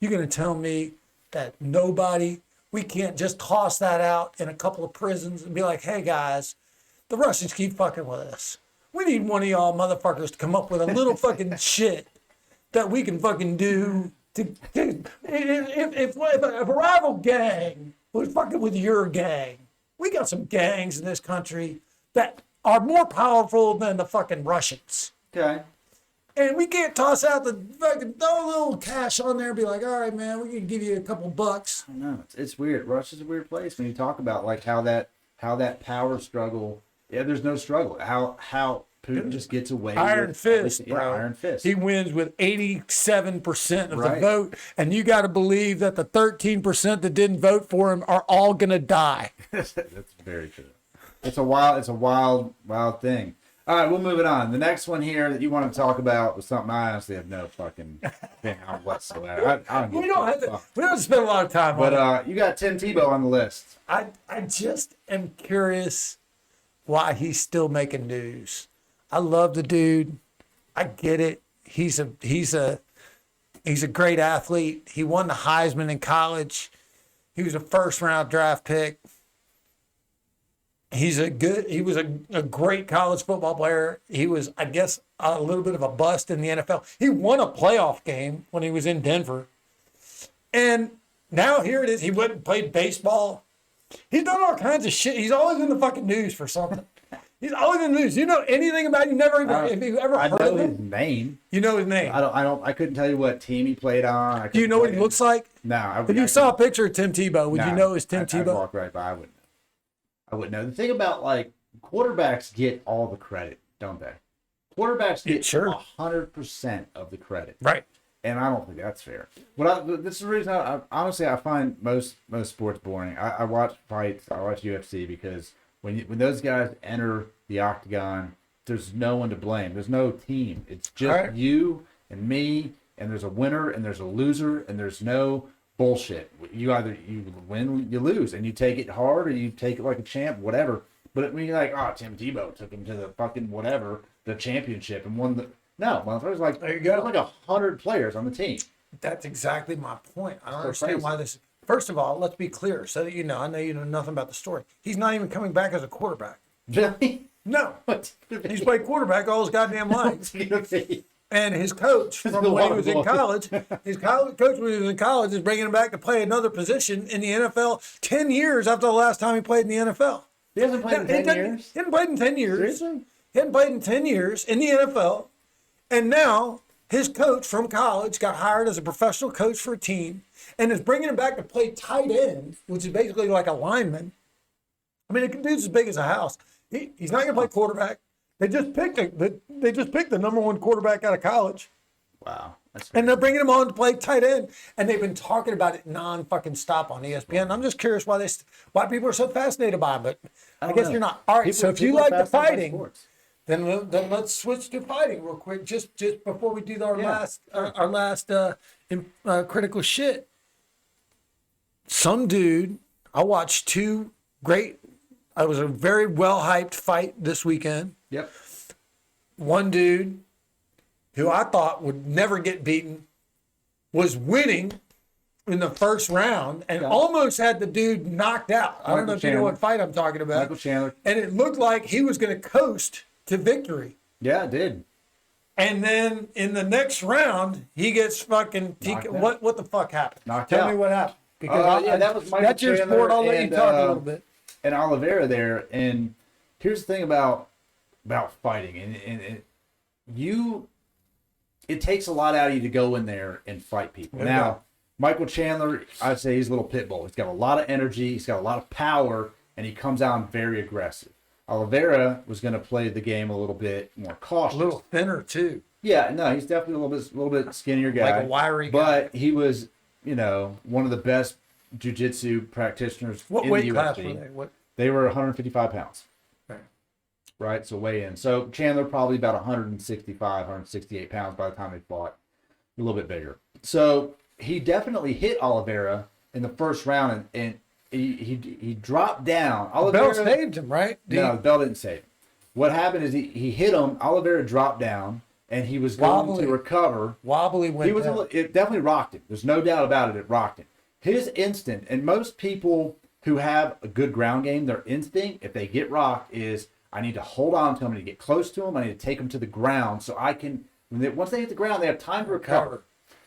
You're gonna tell me that we can't just toss that out in a couple of prisons and be like, hey guys, the Russians keep fucking with us. We need one of y'all motherfuckers to come up with a little fucking shit that we can fucking do. If a rival gang was fucking with your gang, we got some gangs in this country that are more powerful than the fucking Russians. Okay. And we can't toss out the fucking throw a little cash on there and be like, all right, man, we can give you a couple bucks. I know it's weird. Russia's a weird place when you talk about like how that power struggle. Yeah, there's no struggle. How Putin just gets away. Iron fist, bro. Yeah, iron fist. He wins with 87% of the vote, and you got to believe that the 13% that didn't vote for him are all gonna die. That's very true. It's a wild thing. All right, we'll move it on. The next one here that you want to talk about was something I honestly have no fucking opinion on whatsoever. We don't have to spend a lot of time on it. But you got Tim Tebow on the list. I just am curious why he's still making news. I love the dude. I get it. He's a great athlete. He won the Heisman in college. He was a first-round draft pick. He was a great college football player. He was, I guess, a little bit of a bust in the NFL. He won a playoff game when he was in Denver. And now here it is. He went and played baseball. He's done all kinds of shit. He's always in the fucking news for something. He's always in the news. You know anything about him? Have you ever heard of him? I know his name. You know his name. I couldn't tell you what team he played on. Do you know what he looks like? No. If you saw a picture of Tim Tebow, would you know it's Tim Tebow? I'd walk right by. I wouldn't know. The thing about, like, quarterbacks get all the credit, don't they? Quarterbacks get 100% of the credit. Right. And I don't think that's fair. This is the reason honestly I find most sports boring. I watch fights, I watch UFC because when those guys enter the octagon, there's no one to blame. There's no team. It's just you and me, and there's a winner and there's a loser, and there's no bullshit. You win, you lose, and you take it hard or you take it like a champ, whatever. But when you're like, oh, Tim Tebow took him to the fucking whatever, the championship, and won the. No, there's like, there you go. There's like 100 players on the team. That's exactly my point. I don't understand why this. First of all, let's be clear, so that you know. I know you know nothing about the story. He's not even coming back as a quarterback. Really? No. He's played quarterback all his goddamn life. And his coach from when he was in college, coach when he was in college is bringing him back to play another position in the NFL 10 years after the last time he played in the NFL. He hasn't played in 10 years? He hasn't played in 10 years. Seriously? He hadn't played in 10 years in the NFL. And now his coach from college got hired as a professional coach for a team and is bringing him back to play tight end, which is basically like a lineman. I mean, the dude's as big as a house. He's not going to play quarterback. They just picked the number one quarterback out of college. Wow. And they're bringing him on to play tight end. And they've been talking about it non-fucking stop on ESPN. I'm just curious why people are so fascinated by it, but I guess you're not. All right, so if you like the fighting, then let's switch to fighting real quick, just before we do our last critical shit. Some dude, I watched two great. It was a very well hyped fight this weekend. Yep. One dude who I thought would never get beaten was winning in the first round and almost had the dude knocked out. I don't know if you know what fight I'm talking about. Michael Chandler. And it looked like he was going to coast to victory. Yeah, it did. And then in the next round, he gets fucking what the fuck happened? Tell me what happened. Because that was Michael that's your Chandler sport. I'll let you talk a little bit. And Oliveira there. And here's the thing about fighting, and it takes a lot out of you to go in there and fight people. Now, Michael Chandler, I'd say he's a little pit bull. He's got a lot of energy, he's got a lot of power, and he comes out very aggressive. Oliveira was going to play the game a little bit more cautious. A little thinner too. Yeah, no, he's definitely a little bit skinnier guy. Like a wiry guy. But he was, one of the best jiu-jitsu practitioners in the UFC. What weight class were they? They were 155 pounds. Right, so weigh in. So Chandler probably about 165, 168 pounds by the time they fought. A little bit bigger. So he definitely hit Oliveira in the first round, and he dropped down. Oliveira, the bell saved him, right? No, the bell didn't save him. What happened is he hit him. Oliveira dropped down, and he was going to recover. Wobbly went down. It definitely rocked him. There's no doubt about it. It rocked him. His instinct, and most people who have a good ground game, their instinct, if they get rocked, is I need to hold on to him. I need to get close to him. I need to take him to the ground so I can. Once they hit the ground, they have time to recover.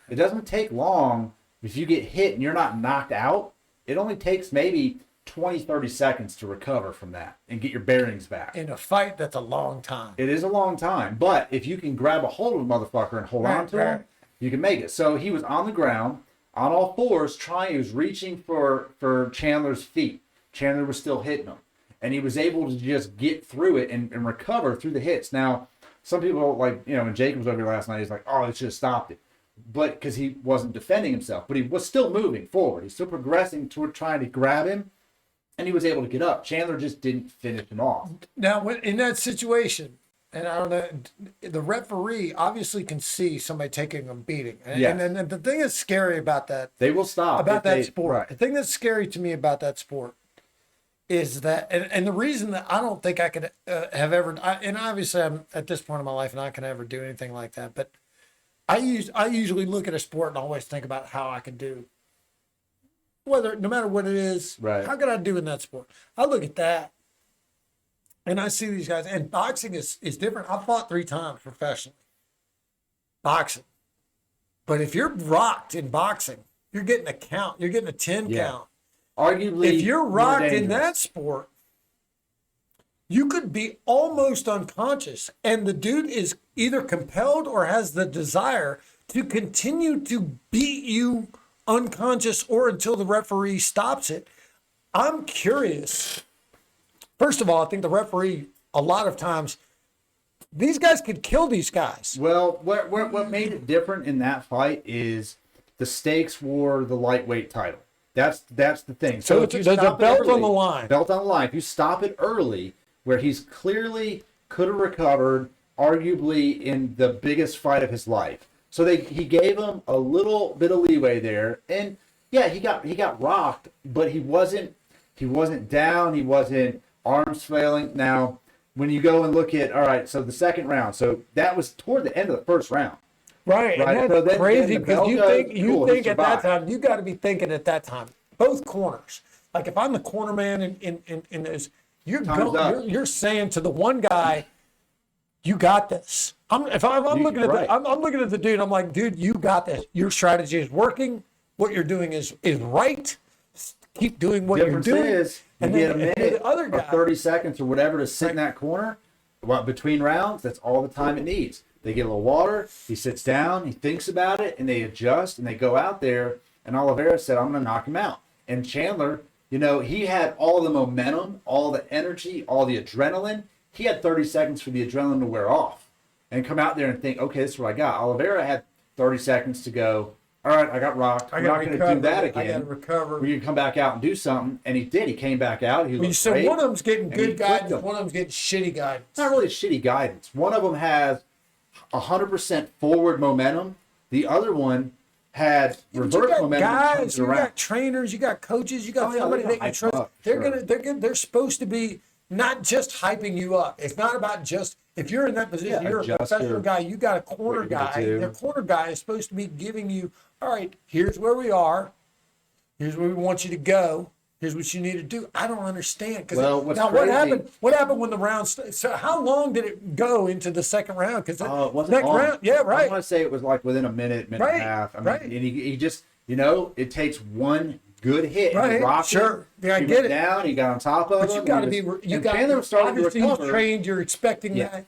It doesn't take long. If you get hit and you're not knocked out, it only takes maybe 20, 30 seconds to recover from that and get your bearings back. In a fight, that's a long time. It is a long time. But if you can grab a hold of a motherfucker and hold on to him, you can make it. So he was on the ground, on all fours, he was reaching for Chandler's feet. Chandler was still hitting him. And he was able to just get through it and recover through the hits. Now, some people, like, when Jake was over here last night, he's like, oh, it should have stopped it. But because he wasn't defending himself. But he was still moving forward. He's still progressing toward trying to grab him and he was able to get up. Chandler just didn't finish him off. Now, in that situation, and I don't know, the referee obviously can see somebody taking a beating. Yes. And the thing that's scary about that, They will stop. about that sport, Right. the thing that's scary to me about that sport is that, and the reason that I don't think I could have ever, and obviously I'm at this point in my life and I can ever do anything like that, but I usually look at a sport and always think about how I could do, no matter what it is, Right. how could I do in that sport? I look at that and I see these guys, and boxing is different. I fought 3 times professionally, boxing. But if you're rocked in boxing, you're getting a count. You're getting a 10 Yeah. count. Arguably, If you're more rocked in dangerous. that sport, you could be almost unconscious, and the dude is either compelled or has the desire to continue to beat you unconscious or until the referee stops it. I'm curious. First of all, I think the referee, a lot of times, these guys could kill these guys. Well, what made it different in that fight is the stakes were the lightweight title. That's the thing. So if you there's a stop it belt on early- the line. Belt on the line. If you stop it early, where he's clearly could have recovered, arguably in the biggest fight of his life. So he gave him a little bit of leeway there, and yeah, he got rocked, but he wasn't down. He wasn't arms flailing. Now, when you go and look at, all right, so the second round, so that was toward the end of the first round. Right, Right, and so that's then crazy the because bell you goes, think cool, he at that survived. time you got to be thinking at that time both corners. Like if I'm the corner man in this, Time's up. you're saying to the one guy, you got this. I'm looking at right. I'm looking at the dude. I'm like, dude, you got this. Your strategy is working. What you're doing is right. Keep doing what Difference you're doing. is you And get a then minute the other or guy, 30 seconds or whatever to sit in that corner. Well, between rounds, that's all the time it needs. They get a little water. He sits down. He thinks about it, and they adjust, and they go out there. And Oliveira said, "I'm going to knock him out." And Chandler, he had all the momentum, all the energy, all the adrenaline. He had 30 seconds for the adrenaline to wear off and come out there and think, "Okay, this is what I got." Oliveira had 30 seconds to go. All right, I got rocked. I'm not going to do that again. I got to recover. We're going to come back out and do something. And he did. He came back out. He looked So great. one of them's getting and he good clicked guidance. them. One of them's getting shitty guidance. It's not really shitty guidance. One of them has 100% forward momentum. The other one had But reverse you got momentum. guys, you around. got trainers, you got coaches, you got Oh, yeah, somebody they're that gonna you hype trust. up, sure. They're supposed to be not just hyping you up. It's not about just if you're in that position, Yeah, you're a adjust professional your- guy. You got a corner what you're gonna guy. do. Their corner guy is supposed to be giving you, all right, here's where we are. Here's where we want you to go. Here's what you need to do. I don't understand. Well, what's now crazy- what happened when the round so how long did it go into the second round? Because It wasn't next long. round, yeah, I right. want to say it was like within a minute and a Right, half. I mean, right. and he just, it takes one good hit. And he Right, rocked sure. him. Yeah, I He get went it. down. He got on top of But him. you got to and be was- you and got Chandler was starting to obviously he's recover. trained, you're expecting Yeah.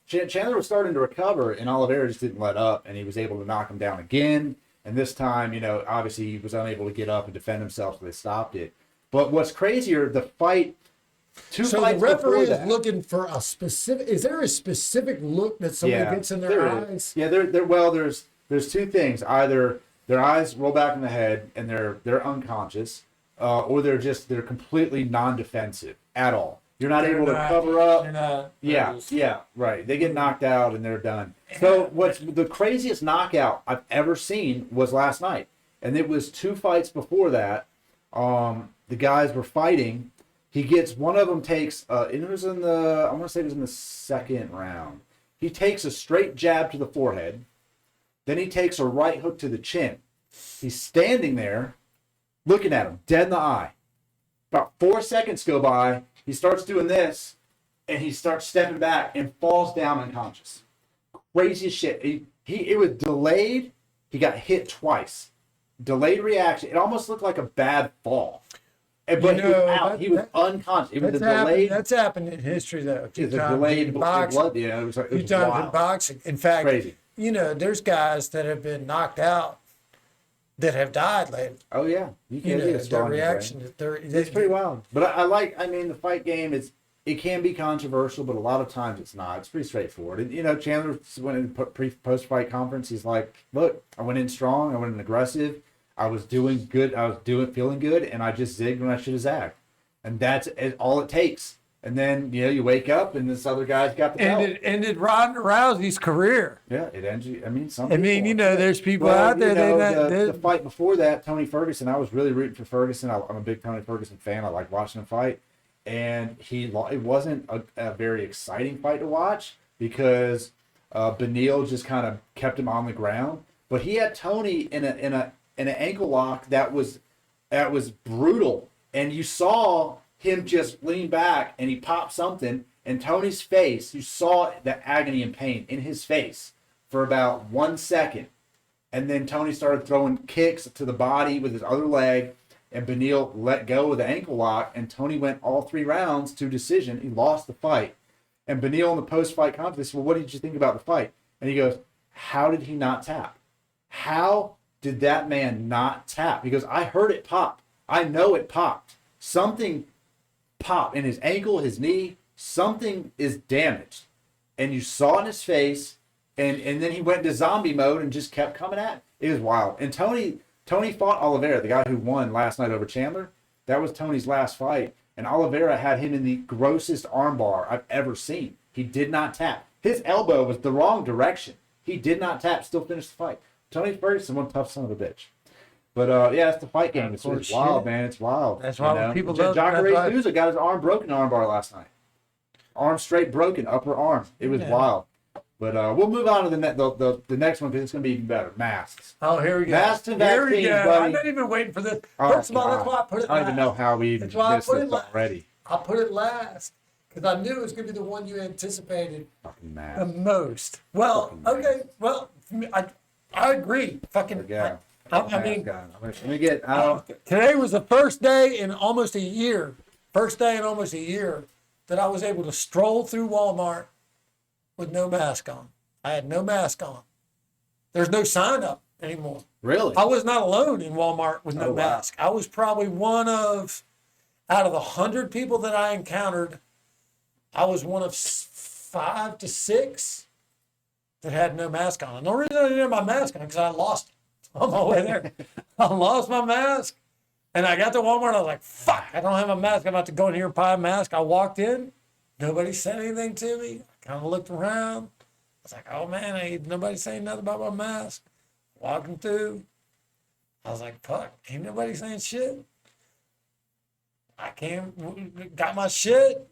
that. Chandler was starting to recover, and Oliveira just didn't let up, and he was able to knock him down again. And this time, obviously he was unable to get up and defend himself, so they stopped it. But what's crazier, the fight, two So the fights referee before is that. looking for a specific. Is there a specific look that somebody gets in their there eyes? is. Yeah, there's two things. Either their eyes roll back in the head and they're unconscious, or they're completely non-defensive at all. You're not able to cover up. Yeah, right. They get knocked out and they're done. So what's the craziest knockout I've ever seen was last night, and it was two fights before that. The guys were fighting. One of them takes, it was in I want to say it was in the second round. He takes a straight jab to the forehead. Then he takes a right hook to the chin. He's standing there looking at him dead in the eye. About 4 seconds go by. He starts doing this, and he starts stepping back and falls down unconscious. Crazy as shit. It was delayed. He got hit twice. Delayed reaction. It almost looked like a bad fall. But he was out. He was unconscious. It was a delayed. That's happened in history though. It was a delayed boxing. blood. Yeah, it was A few times in wild. boxing. In fact, Crazy. There's guys that have been knocked out that have died later. Oh yeah, you can't see it. Their reaction. It's pretty wild. But I mean, the fight game it can be controversial, but a lot of times it's not. It's pretty straightforward. And, Chandler went in post-fight conference. He's like, look, I went in strong. I went in aggressive. I was doing good. I was feeling good, and I just zigged when I should have zagged. And that's all it takes. And then, you wake up and this other guy's got the belt. And it ended Ronda Rousey's career. Yeah, it ended. I mean, there's people out there. The fight before that, Tony Ferguson, I was really rooting for Ferguson. I'm a big Tony Ferguson fan. I like watching him fight. And it wasn't a very exciting fight to watch because Beneil just kind of kept him on the ground. But he had Tony in an ankle lock that was brutal. And you saw him just lean back and he popped something, and Tony's face, you saw the agony and pain in his face for about 1 second. And then Tony started throwing kicks to the body with his other leg, and Beneil let go of the ankle lock, and Tony went all 3 rounds to decision. He lost the fight. And Beneil in the post-fight conference said, well, what did you think about the fight? And he goes, how did he not tap? How did that man not tap? He goes, I heard it pop. I know it popped. Something pop in his ankle, his knee, something is damaged. And you saw it in his face, and then he went into zombie mode and just kept coming at it. It was wild. And Tony fought Oliveira, the guy who won last night over Chandler. That was Tony's last fight. And Oliveira had him in the grossest armbar I've ever seen. He did not tap. His elbow was the wrong direction. He did not tap, still finished the fight. Tony Ferguson, one tough son of a bitch. But yeah, it's the fight game. It's wild, man. It's wild. That's why people love. Jacare Souza got his arm broken in armbar last night. Arm straight broken, upper arm. It was wild. But we'll move on to the next one because it's going to be even better. Masks. Oh, here we go. Masks and vaccines, Here we go. buddy. I'm not even waiting for this. First of all, that's why I put it last. I don't even know how we even missed this already. I put it last because I knew it was going to be the one you anticipated Fucking mask. the most. Well, okay. Well, I agree. Fucking. Yeah. I mean, let me get. Today was the first day in almost a year. First day in almost a year that I was able to stroll through Walmart with no mask on. I had no mask on. There's no sign up anymore. Really? I was not alone in Walmart with no mask. I was probably one of, out of the 100 people that I encountered, I was one of 5 to 6 that had no mask on. And the reason I didn't have my mask on because I lost it on my way there. I lost my mask. And I got to Walmart. I was like, fuck, I don't have a mask. I'm about to go in here and buy a mask. I walked in. Nobody said anything to me. I kind of looked around. I was like, oh, man, ain't nobody saying nothing about my mask. Walking through. I was like, fuck, ain't nobody saying shit. I got my shit.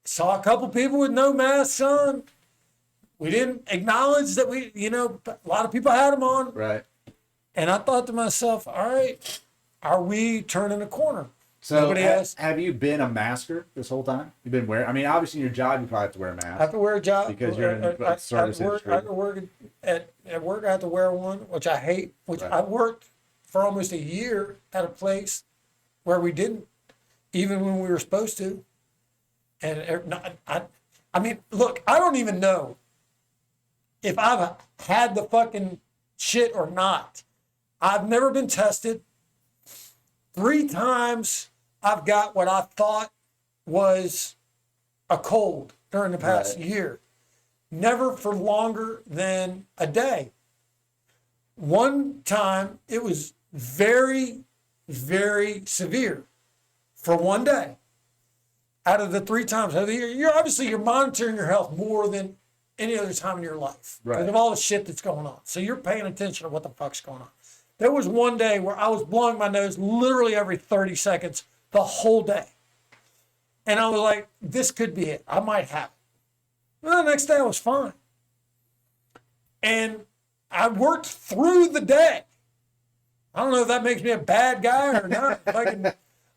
Saw a couple people with no masks on. We didn't acknowledge that a lot of people had them on. Right. And I thought to myself, all right, are we turning a corner? So have you been a masker this whole time? You've been wearing, I mean, obviously in your job, you probably have to wear a mask. I have to wear a job. Because you're in the service industry. I have to work at work, I have to wear one, which I hate, I worked for almost a year at a place where we didn't, even when we were supposed to. And I mean, look, I don't even know if I've had the fucking shit or not. I've never been tested. 3 times I've got what I thought was a cold during the past year. Never for longer than a day. One time it was very, very severe for one day. Out of the 3 times of the year, you're monitoring your health more than any other time in your life because of all the shit that's going on. So you're paying attention to what the fuck's going on. There was one day where I was blowing my nose literally every 30 seconds the whole day. And I was like, this could be it. I might have it. Well, the next day I was fine. And I worked through the day. I don't know if that makes me a bad guy or not.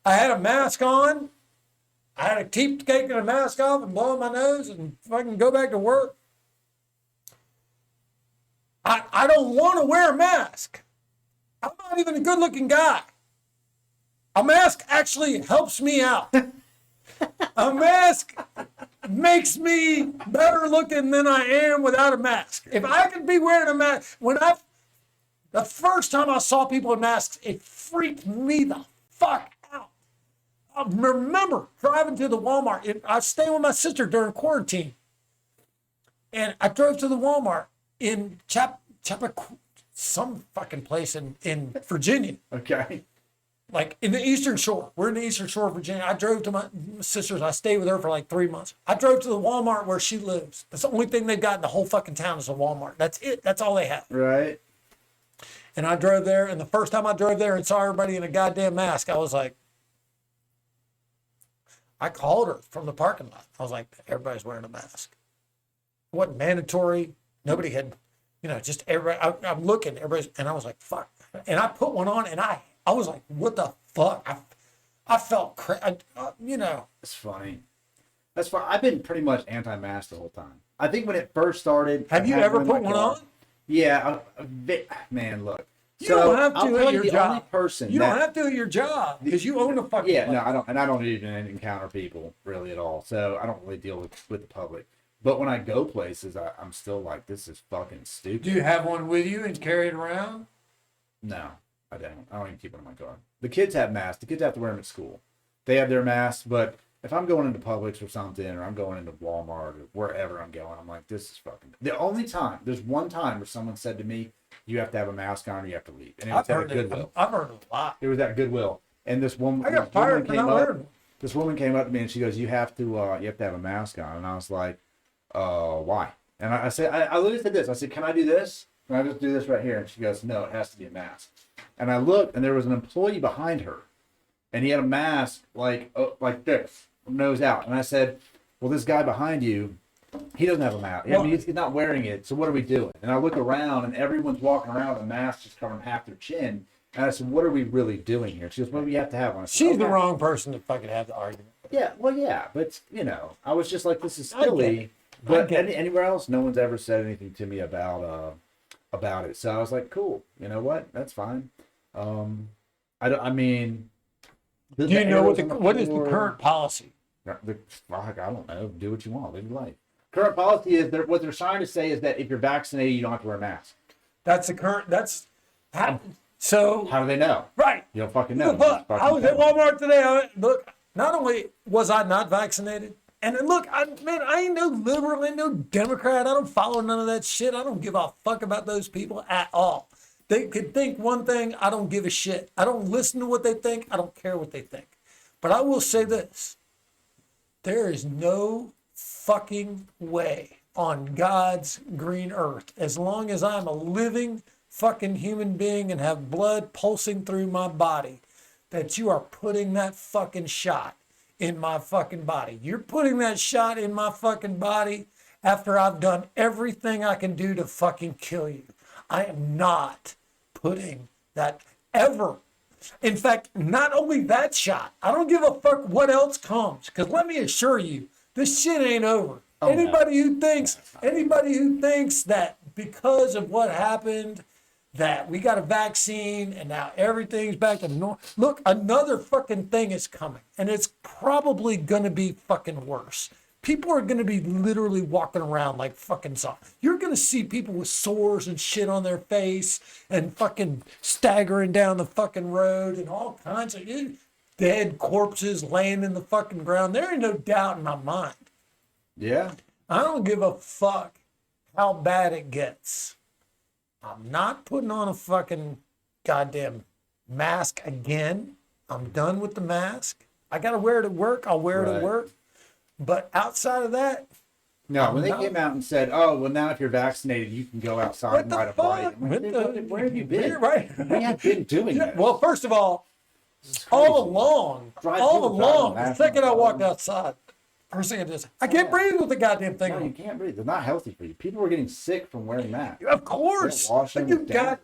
I had a mask on. I had to keep taking the mask off and blowing my nose and fucking go back to work. I don't want to wear a mask. I'm not even a good-looking guy. A mask actually helps me out. A mask makes me better looking than I am without a mask. If I could be wearing a mask, the first time I saw people in masks, it freaked me the fuck out. I remember driving to the Walmart. I was staying with my sister during quarantine. And I drove to the Walmart in some fucking place in Virginia. Okay. like in the Eastern Shore. We're in the Eastern Shore of Virginia. I drove to my sister's. I stayed with her for like 3 months. I drove to the Walmart where she lives. That's the only thing they've got in the whole fucking town is a Walmart. That's it. That's all they have. Right. And I drove there, and the first time I drove there and saw everybody in a goddamn mask, I was like, I called her from the parking lot. I was like, everybody's wearing a mask. It wasn't mandatory. Nobody had, just everybody. I'm looking, everybody's, and I was like, fuck. And I put one on, and I was like, what the fuck? I felt It's funny. That's fine. I've been pretty much anti-mask the whole time. I think when it first started. Have you ever put one on? Yeah. Man, look. You don't have to at your job. Only person you don't have to at your job because you own a fucking. Yeah, no, I don't, and I don't even encounter people really at all. So I don't really deal with the public. But when I go places, I'm still like, this is fucking stupid. Do you have one with you and carry it around? No, I don't. I don't even keep it in my car. The kids have masks. The kids have to wear them at school. They have their masks, but if I'm going into Publix or something, or I'm going into Walmart or wherever I'm going, I'm like, this is fucking. The only time, there's one time where someone said to me, you have to have a mask on or you have to leave. And it was at Goodwill. I've heard it a lot. It was at Goodwill. And this woman, I got fired for not wearing one. This woman came up to me and she goes, you have to have a mask on. And I was like, why? And I said, I literally said this. I said, can I do this? Can I just do this right here? And she goes, no, it has to be a mask. And I looked and there was an employee behind her. And he had a mask like this, nose out. And I said, well, this guy behind you, he doesn't have a mask. I mean, he's not wearing it. So what are we doing? And I look around and everyone's walking around with a mask just covering half their chin. And I said, what are we really doing here? She goes, well, we have to have one. Said, she's the wrong person to fucking have the argument. Yeah, well, yeah. But, I was just like, this is silly. But anywhere else, no one's ever said anything to me about it. So I was like, cool. You know what? That's fine. I mean... Do you know what is the current policy? I don't know. Do what you want. Live your life. Current policy is what they're trying to say is that if you're vaccinated, you don't have to wear a mask. That's the current. So. How do they know? Right. You don't fucking know. Look, I was at Walmart today. Look, not only was I not vaccinated, and look, I ain't no liberal, ain't no Democrat. I don't follow none of that shit. I don't give a fuck about those people at all. They could think one thing. I don't give a shit. I don't listen to what they think. I don't care what they think. But I will say this. There is no fucking way on God's green earth, as long as I'm a living fucking human being and have blood pulsing through my body, that you are putting that fucking shot in my fucking body. You're putting that shot in my fucking body after I've done everything I can do to fucking kill you. I am not putting that ever. In fact, not only that shot, I don't give a fuck what else comes. Because let me assure you, this shit ain't over. Anybody who thinks that because of what happened, that we got a vaccine and now everything's back to normal. Look, another fucking thing is coming. And it's probably going to be fucking worse. People are going to be literally walking around like fucking zombies. You're going to see people with sores and shit on their face and fucking staggering down the fucking road and all kinds of dead corpses laying in the fucking ground. There ain't no doubt in my mind. Yeah. I don't give a fuck how bad it gets. I'm not putting on a fucking goddamn mask again. I'm done with the mask. I got to wear it at work. I'll wear it at work. But outside of that, no. When they came out and said, "Oh, well, now if you're vaccinated, you can go outside and ride a bike," where have you been? Right. We have been doing that. Well, first of all along, the second I walked outside, first thing I can't breathe with the goddamn thing. No, you can't breathe. They're not healthy for you. People are getting sick from wearing masks. Of course, you've got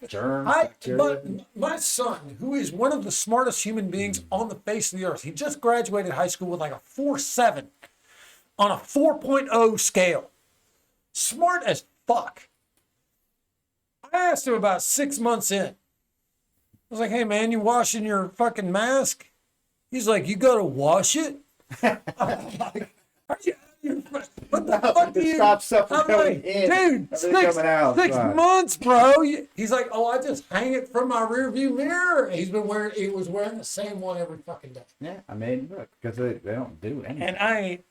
germs, bacteria. My son, who is one of the smartest human beings on the face of the earth, he just graduated high school with like a 4.7 on a 4.0 scale. Smart as fuck. I asked him about 6 months in. I was like, "Hey man, you washing your fucking mask?" He's like, "You gotta wash it?" I'm like, "Are you what the fuck do you?" Stop stuff from going like, in. Dude, 6 months, bro. He's like, "Oh, I just hang it from my rearview mirror." He was wearing the same one every fucking day. Yeah, I mean, look, because they don't do anything. And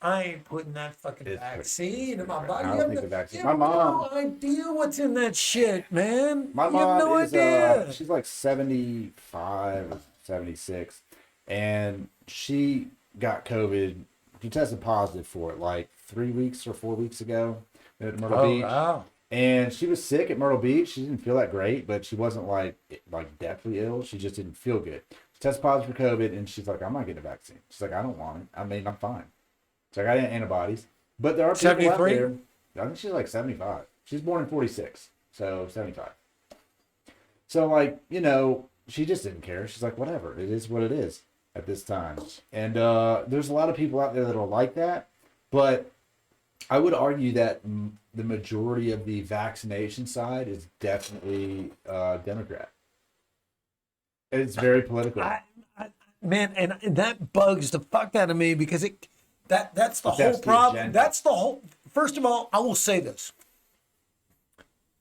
I ain't putting that fucking vaccine in my body. I don't think the vaccine. You have no idea what's in that shit, man. My mom is she's like 75, 76, and she got COVID. She tested positive for it like 3 weeks or 4 weeks ago at Myrtle Beach. Wow. And she was sick at Myrtle Beach. She didn't feel that great, but she wasn't like deathly ill. She just didn't feel good. She tested positive for COVID, and she's like, I'm not getting a vaccine. She's like, I don't want it. I mean, I'm fine. So I got antibodies. But there are people 73? out there. I think she's like 75. She's born in 46, so 75. So, like, you know, she just didn't care. She's like, whatever. It is what it is at this time. And there's a lot of people out there that are like that. But I would argue that the majority of the vaccination side is definitely Democrat. It's very political. Man, and that bugs the fuck out of me because that's the whole the problem. agenda. That's the whole. First of all, I will say this.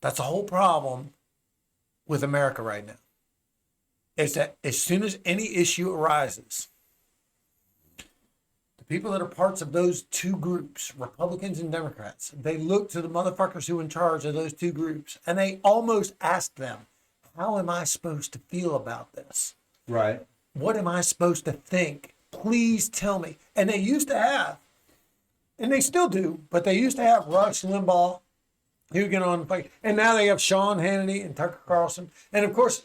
That's the whole problem with America right now. Is that as soon as any issue arises, the people that are parts of those two groups, Republicans and Democrats, they look to the motherfuckers who are in charge of those two groups and they almost ask them, how am I supposed to feel about this? Right. What am I supposed to think? Please tell me. And they used to have, and they still do, but they used to have Rush Limbaugh, who would get on the fight. And now they have Sean Hannity and Tucker Carlson. And of course,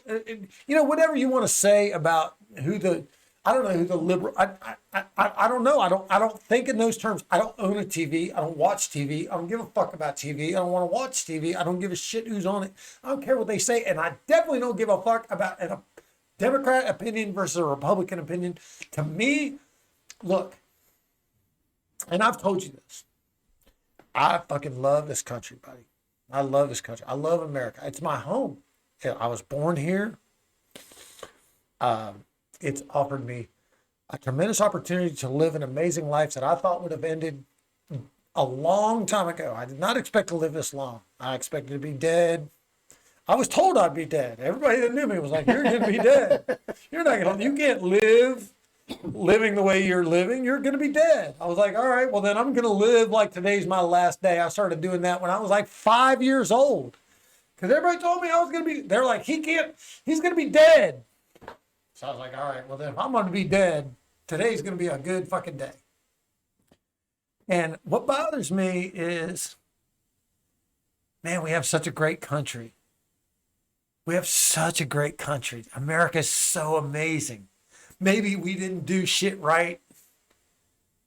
you know, whatever you want to say about I don't know who the liberal, I don't know. I don't think in those terms. I don't own a TV. I don't watch TV. I don't give a fuck about TV. I don't want to watch TV. I don't give a shit who's on it. I don't care what they say. And I definitely don't give a fuck about a Democrat opinion versus a Republican opinion. To me, look, and I've told you this. I fucking love this country, buddy. I love this country. I love America. It's my home. I was born here. It's offered me a tremendous opportunity to live an amazing life that I thought would have ended a long time ago. I did not expect to live this long. I expected to be dead. I was told I'd be dead. Everybody that knew me was like, you're going to be dead. You're not going to, you can't live living the way you're living. You're going to be dead. I was like, all right, well then I'm going to live like today's my last day. I started doing that when I was like 5 years old. Because everybody told me I was going to be, they're like, he's going to be dead. So I was like, all right, well then if I'm going to be dead, today's going to be a good fucking day. And what bothers me is, man, we have such a great country. We have such a great country. America is so amazing. Maybe we didn't do shit right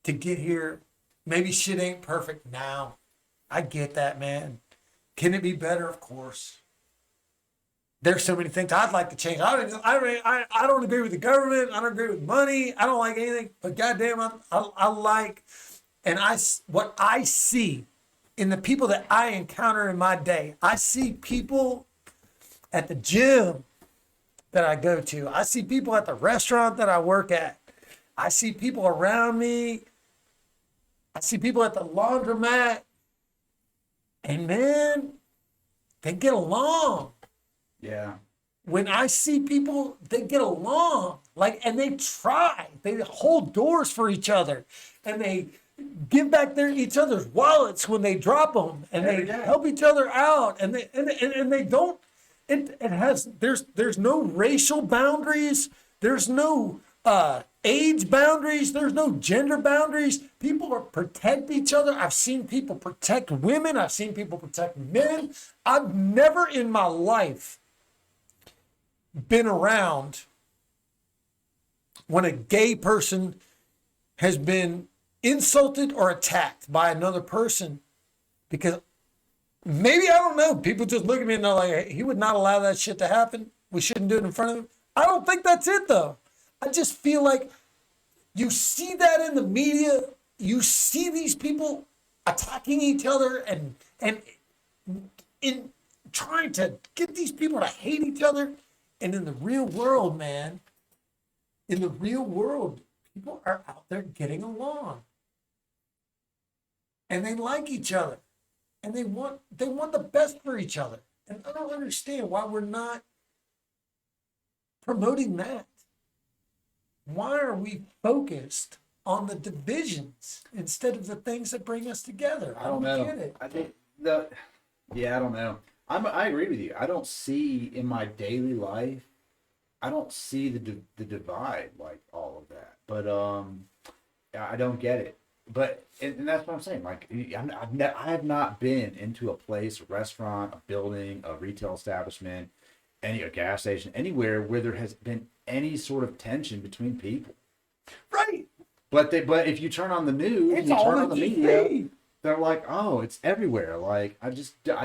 to get here. Maybe shit ain't perfect now. I get that, man. Can it be better? Of course. There's so many things I'd like to change. I don't agree with the government. I don't agree with money. I don't like anything. But goddamn, I like, and what I see in the people that I encounter in my day. I see people at the gym that I go to. I see people at the restaurant that I work at. I see people around me. I see people at the laundromat. And man, they get along. Yeah. When I see people, they get along. And they try. They hold doors for each other. And they give back each other's wallets when they drop them. And they help each other out. And they don't. There's no racial boundaries. There's no age boundaries. There's no gender boundaries. People protect each other. I've seen people protect women. I've seen people protect men. I've never in my life been around when a gay person has been insulted or attacked by another person because maybe, I don't know, people just look at me and they're like, hey, he would not allow that shit to happen. We shouldn't do it in front of him. I don't think that's it, though. I just feel like you see that in the media. You see these people attacking each other and in trying to get these people to hate each other. And in the real world, man, in the real world, people are out there getting along. And they like each other. And they want the best for each other. And I don't understand why we're not promoting that. Why are we focused on the divisions instead of the things that bring us together? I don't get it. I think I don't know. I agree with you. I don't see in my daily life I don't see the divide like all of that, but I don't get it. But and that's what I'm saying. Like I have not been into a place, a restaurant, a building, a retail establishment, a gas station, anywhere where there has been any sort of tension between people. Right. But if you turn on the news, It's you all turn on on the TV. media, they're like, oh, it's everywhere. Like I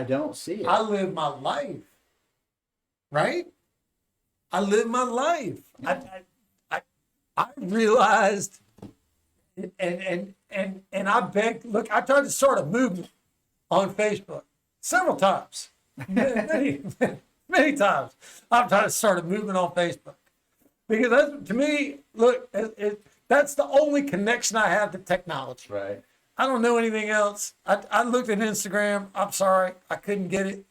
don't see it. I live my life. Right? I live my life. I realized, and I begged. Look, I tried to start a movement on Facebook several times, many times. I've tried to start a movement on Facebook because that's, to me, look, that's the only connection I have to technology. Right. I don't know anything else. I looked at Instagram. I'm sorry, I couldn't get it.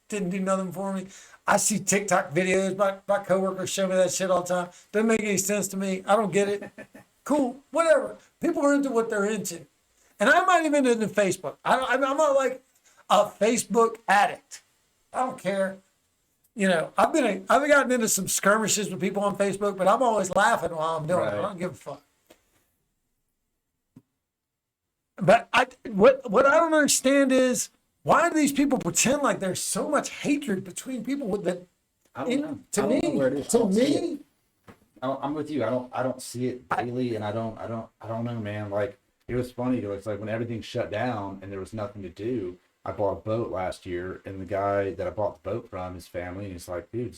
Didn't do nothing for me. I see TikTok videos. My coworkers show me that shit all the time. Doesn't make any sense to me. I don't get it. Cool, whatever. People are into what they're into, and I'm not even into Facebook. I'm not like a Facebook addict. I don't care. You know, I've gotten into some skirmishes with people on Facebook, but I'm always laughing while I'm doing it. I don't give a fuck. But what I don't understand is, why do these people pretend like there's so much hatred between people with that? I don't know. To I don't know where it me, is. I to don't see it. me, I'm with you. I don't see it daily, and I don't know, man. Like it was funny. It's like when everything shut down and there was nothing to do. I bought a boat last year, and the guy that I bought the boat from, his family, and he's like, dude,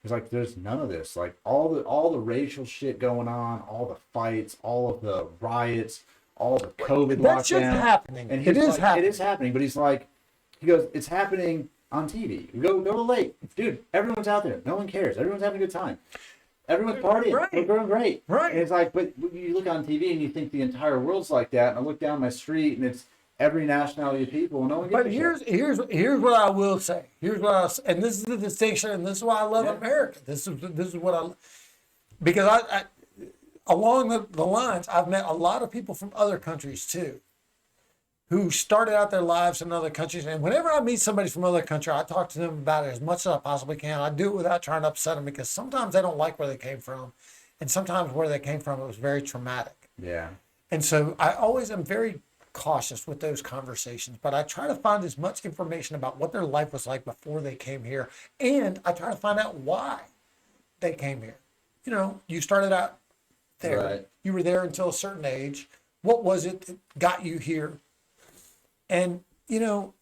he's like, there's none of this. Like all the racial shit going on, all the fights, all of the riots, all the COVID that's just lockdown. happening. And It he's is like, happening. It is happening, but he's like, he goes, it's happening on TV. Go to the lake, dude. Everyone's out there. No one cares. Everyone's having a good time. Everyone's partying. Right. We're going great. Right. And it's like, but you look on TV and you think the entire world's like that. And I look down my street and it's every nationality of people. And no one gives But a shit. here's what I will say. Here's what and this is the distinction, and this is why I love Yeah. America. This is what I, because I along the lines, I've met a lot of people from other countries too, who started out their lives in other countries. And whenever I meet somebody from another country, I talk to them about it as much as I possibly can. I do it without trying to upset them, because sometimes they don't like where they came from, and sometimes where they came from, it was very traumatic. Yeah. And so I always am very cautious with those conversations, but I try to find as much information about what their life was like before they came here. And I try to find out why they came here. You know, you started out there, Right. You were there until a certain age. What was it that got you here? And, you know,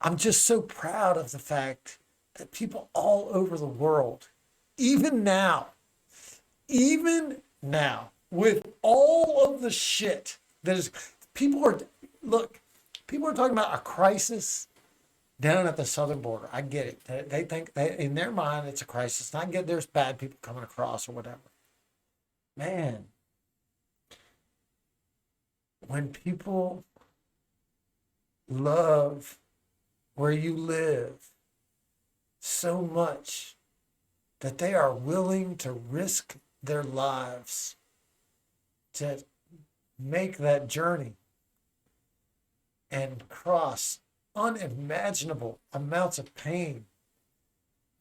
I'm just so proud of the fact that people all over the world, even now, with all of the shit that is, people are talking about a crisis down at the southern border. I get it. They think in their mind it's a crisis. And I get there's bad people coming across or whatever. Man, when people love where you live so much that they are willing to risk their lives to make that journey and cross unimaginable amounts of pain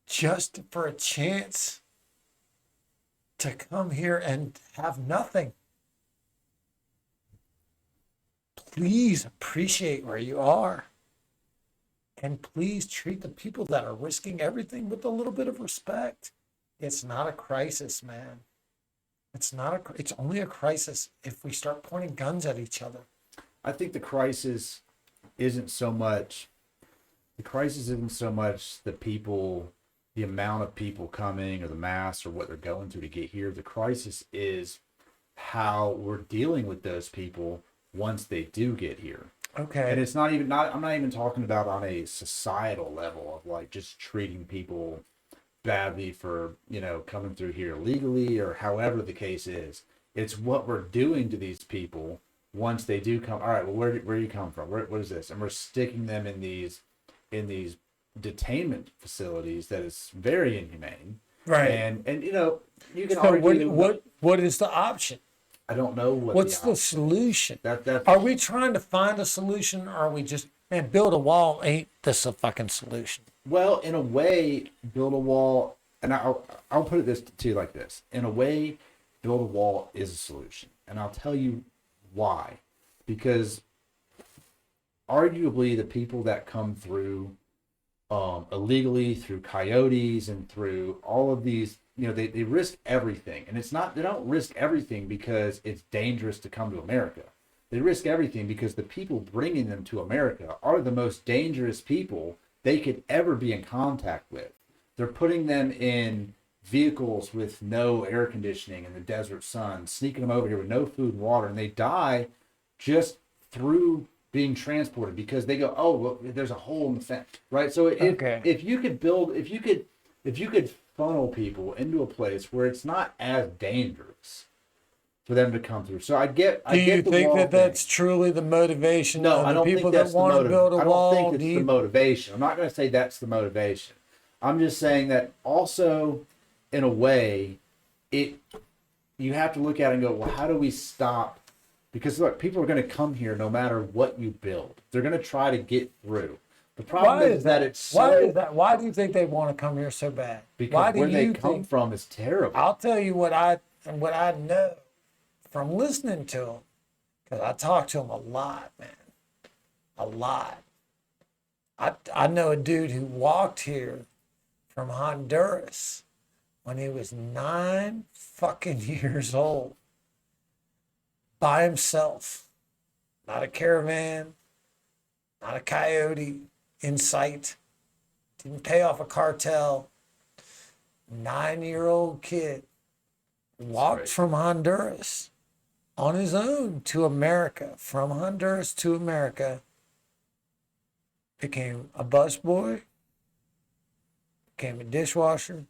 just for a chance to come here and have nothing. Please appreciate where you are. And please treat the people that are risking everything with a little bit of respect. It's not a crisis, man. It's only a crisis if we start pointing guns at each other. I think the crisis isn't so much the people, the amount of people coming or the mass or what they're going through to get here. The crisis is how we're dealing with those people once they do get here. Okay. And it's I'm not even talking about on a societal level of like just treating people badly for, coming through here illegally or however the case is. It's what we're doing to these people once they do come. All right, well, where do you come from? What is this? And we're sticking them in these detainment facilities that is very inhumane. Right. And you can So argue what is the option? I don't know What's the solution? That's Are we trying to find a solution, or are we just, build a wall? Ain't this a fucking solution? well, in a way, build a wall and I'll put it this to you like this. In a way, build a wall is a solution. And I'll tell you why. Because arguably the people that come through illegally, through coyotes and through all of these, they risk everything. And they don't risk everything because it's dangerous to come to America. They risk everything because the people bringing them to America are the most dangerous people they could ever be in contact with. They're putting them in vehicles with no air conditioning in the desert sun, sneaking them over here with no food and water, and they die just through being transported because they go, oh, well, there's a hole in the fence, right? So if you could funnel people into a place where it's not as dangerous for them to come through. So I get Do you think that's truly the motivation? No, of I don't the people think that's that want to build a wall? I don't think it's the motivation. I'm not going to say that's the motivation. I'm just saying that also, in a way, you have to look at it and go, well, how do we stop? Because look, people are going to come here no matter what you build. They're going to try to get through. The problem is that it's so... Why is that? Why do you think they want to come here so bad? Because where they come from is terrible. I'll tell you what I know from listening to them, because I talk to them a lot, man. A lot. I know a dude who walked here from Honduras when he was 9 fucking years old by himself. Not a caravan, not a coyote in sight. Didn't pay off a cartel. 9-year-old kid walked from Honduras on his own to America, from Honduras to America, became a busboy, became a dishwasher,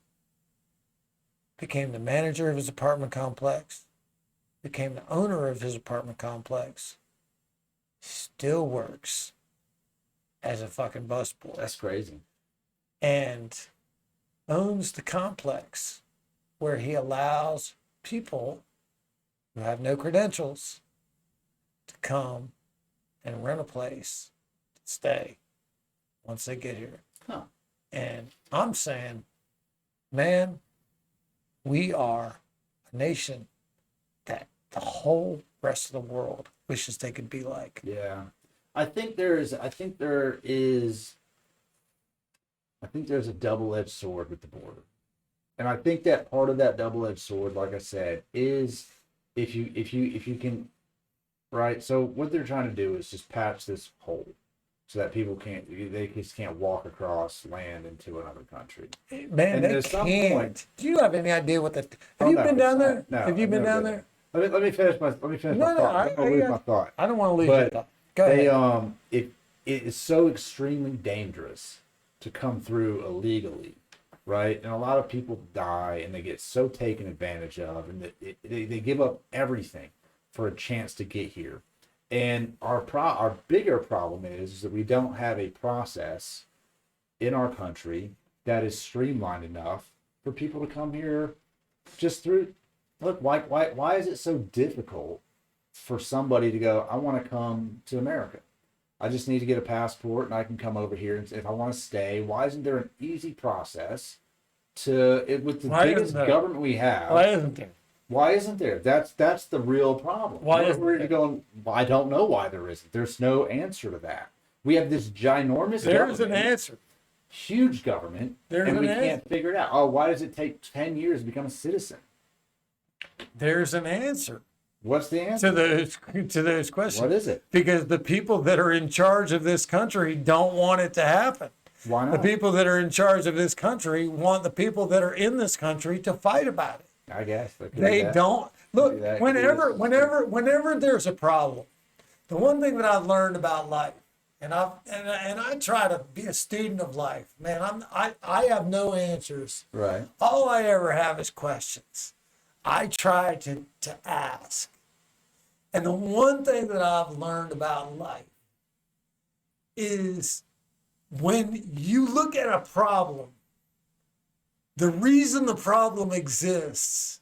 became the manager of his apartment complex, became the owner of his apartment complex, still works as a fucking busboy. That's crazy. And owns the complex where he allows people who have no credentials to come and rent a place to stay once they get here. Huh. And I'm saying, man, we are a nation that the whole rest of the world wishes they could be like. Yeah. I think there's a double-edged sword with the border. And I think that part of that double-edged sword, like I said, is if you can, right? So what they're trying to do is just patch this hole so that people just can't walk across land into another country. Man, they can't. Do you have any idea what have you been down there? No. Have you been down there? Let me finish my thought. I'll leave my thought. I don't want to leave your thought. Go ahead. It is so extremely dangerous to come through illegally, right? And a lot of people die and they get so taken advantage of, and they give up everything for a chance to get here. And our bigger problem is that we don't have a process in our country that is streamlined enough for people to come here just through. Look, why is it so difficult for somebody to go, I want to come to America? I just need to get a passport and I can come over here. And if I want to stay, why isn't there an easy process with the biggest government we have? Why isn't there? Why isn't there? That's the real problem. Why isn't there? Going, I don't know why there isn't. There's no answer to that. We have this ginormous There's an answer. Huge government, and we can't figure it out. Oh, why does it take 10 years to become a citizen? There's an answer. What's the answer to those questions? What is it? Because the people that are in charge of this country don't want it to happen. Why not? The people that are in charge of this country want the people that are in this country to fight about it. I guess they don't look. Whenever there's a problem, the one thing that I've learned about life, and I try to be a student of life. Man, I have no answers. Right. All I ever have is questions. I try to ask. And the one thing that I've learned about life is when you look at a problem, the reason the problem exists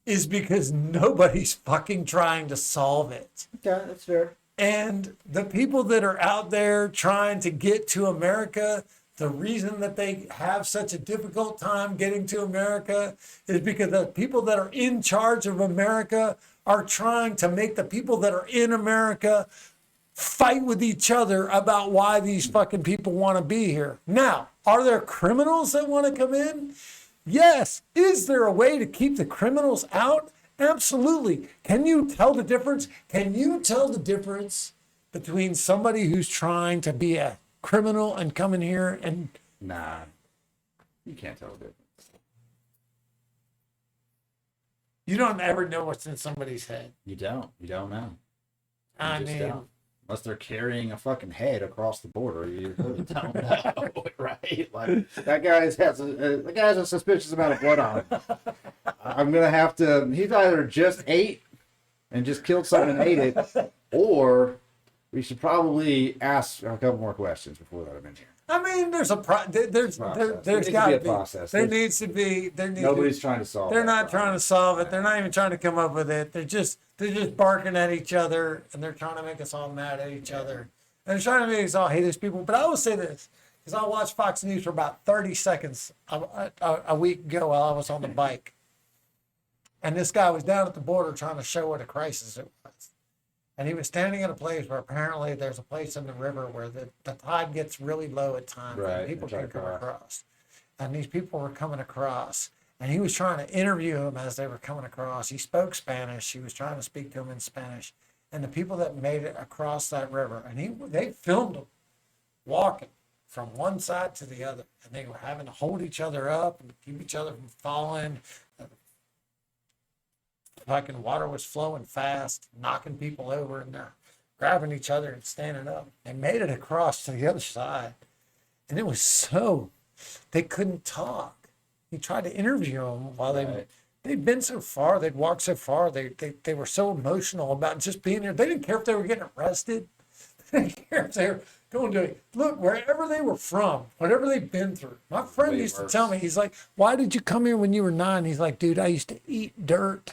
is because nobody's fucking trying to solve it. Okay, that's fair. And the people that are out there trying to get to America, The reason that they have such a difficult time getting to America is because the people that are in charge of America are trying to make the people that are in America fight with each other about why these fucking people want to be here. Now, are there criminals that want to come in? Yes. Is there a way to keep the criminals out? Absolutely. Can you tell the difference? Can you tell the difference between somebody who's trying to be a criminal and come in here and... Nah, you can't tell the difference. You don't ever know what's in somebody's head. You don't know. I You just mean, don't. Unless they're carrying a fucking head across the border, you really don't know, right? Like that guy has a suspicious amount of blood on him. I'm gonna have to. He's either just ate and just killed something and ate it, or we should probably ask a couple more questions before let him in here. I mean, there's got to be a process. There needs to be. Nobody's trying to solve it. They're not trying to solve it. They're not even trying to come up with it. They're just barking at each other, and they're trying to make us all mad at each other. And they're trying to make us all hate these people. But I will say this, because I watched Fox News for about 30 seconds a week ago while I was on the bike. And this guy was down at the border trying to show what a crisis it was. And he was standing at a place where apparently there's a place in the river where the tide gets really low at times. Right, And people can come across. And these people were coming across. And he was trying to interview them as they were coming across. He spoke Spanish. He was trying to speak to them in Spanish. And the people that made it across that river, and they filmed them walking from one side to the other. And they were having to hold each other up and keep each other from falling. Fucking water was flowing fast, knocking people over, and they're grabbing each other and standing up. They made it across to the other side. And it was they couldn't talk. He tried to interview them while they'd been so far, they'd walked so far, they were so emotional about just being there. They didn't care if they were getting arrested. They didn't care if they were going to look, wherever they were from, whatever they've been through. My friend used to tell me, he's like, why did you come here when you were 9? He's like, dude, I used to eat dirt.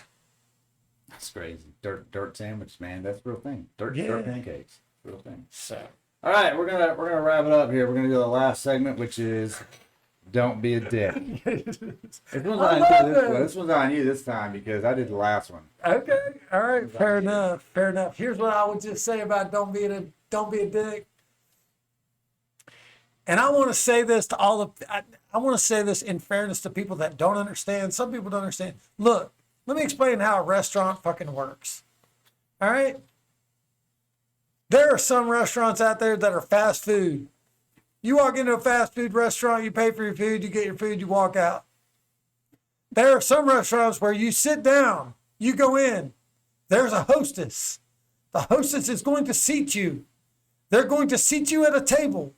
That's crazy. Dirt sandwich, man. That's the real thing. Dirt pancakes. Real thing. So, all right, we're gonna wrap it up here. We're gonna do the last segment, which is don't be a dick. This one's on you this time because I did the last one. Okay, all right, fair enough. Here's what I would just say about don't be a dick. And I want to say this to I want to say this in fairness to people that don't understand. Some people don't understand. Look. Let me explain how a restaurant fucking works. All right? There are some restaurants out there that are fast food. You walk into a fast food restaurant, you pay for your food, you get your food, you walk out. There are some restaurants where you sit down, you go in, there's a hostess. The hostess is going to seat you. They're going to seat you at a table.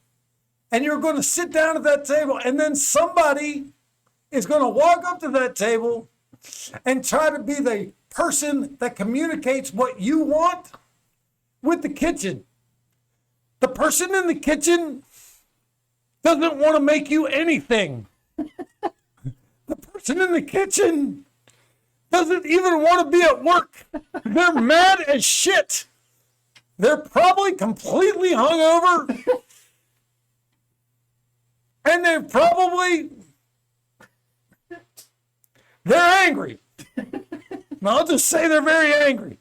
And you're going to sit down at that table, and then somebody is going to walk up to that table and try to be the person that communicates what you want with the kitchen. The person in the kitchen doesn't want to make you anything. The person in the kitchen doesn't even want to be at work. They're mad as shit. They're probably completely hungover. And they're angry. I'll just say they're very angry.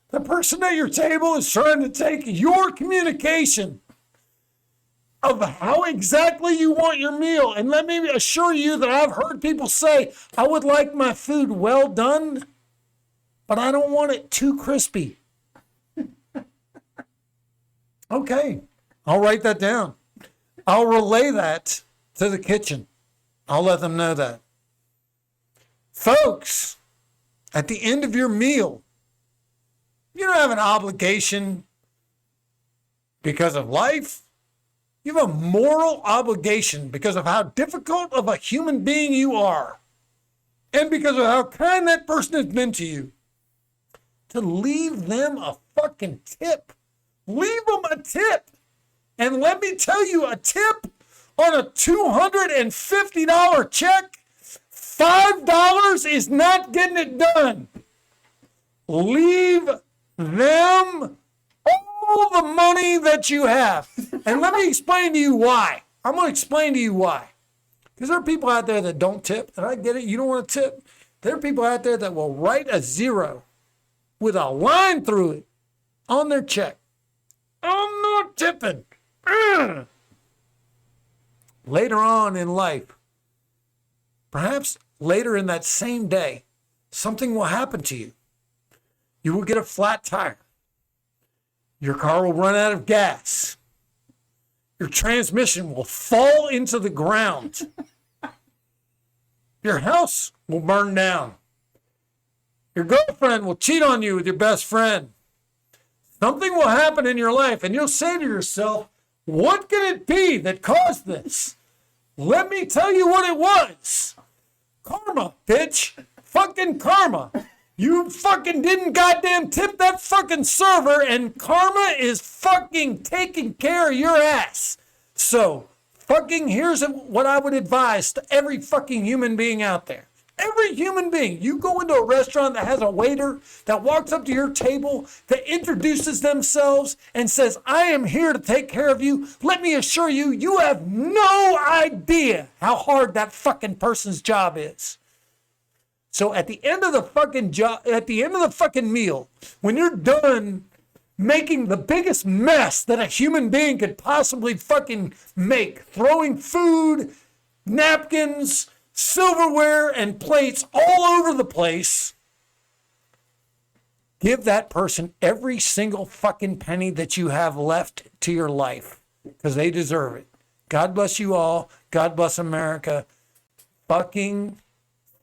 The person at your table is trying to take your communication of how exactly you want your meal. And let me assure you that I've heard people say, I would like my food well done, but I don't want it too crispy. Okay, I'll write that down. I'll relay that to the kitchen. I'll let them know that. Folks, at the end of your meal, you don't have an obligation because of life. You have a moral obligation because of how difficult of a human being you are and because of how kind that person has been to you, to leave them a fucking tip. Leave them a tip. And let me tell you, a tip on a $250 check, $5 is not getting it done. Leave them all the money that you have. And let me explain to you why. I'm going to explain to you why. Because there are people out there that don't tip, and I get it. You don't want to tip. There are people out there that will write a 0 with a line through it on their check. I'm not tipping. Ugh. Later on in life, perhaps later in that same day, something will happen to you. You will get a flat tire. Your car will run out of gas. Your transmission will fall into the ground. Your house will burn down. Your girlfriend will cheat on you with your best friend. Something will happen in your life, and you'll say to yourself, what could it be that caused this? Let me tell you what it was. Karma, bitch. Fucking karma. You fucking didn't goddamn tip that fucking server, and karma is fucking taking care of your ass. So, fucking here's what I would advise to every fucking human being out there. Every human being. You go into a restaurant that has a waiter that walks up to your table, that introduces themselves and says, I am here to take care of you. Let me assure you, you have no idea how hard that fucking person's job is. So at the end of the fucking at the end of the fucking meal, when you're done making the biggest mess that a human being could possibly fucking make, throwing food, napkins, silverware, and plates all over the place, give that person every single fucking penny that you have left to your life, because they deserve it. God bless you all. God bless America. Fucking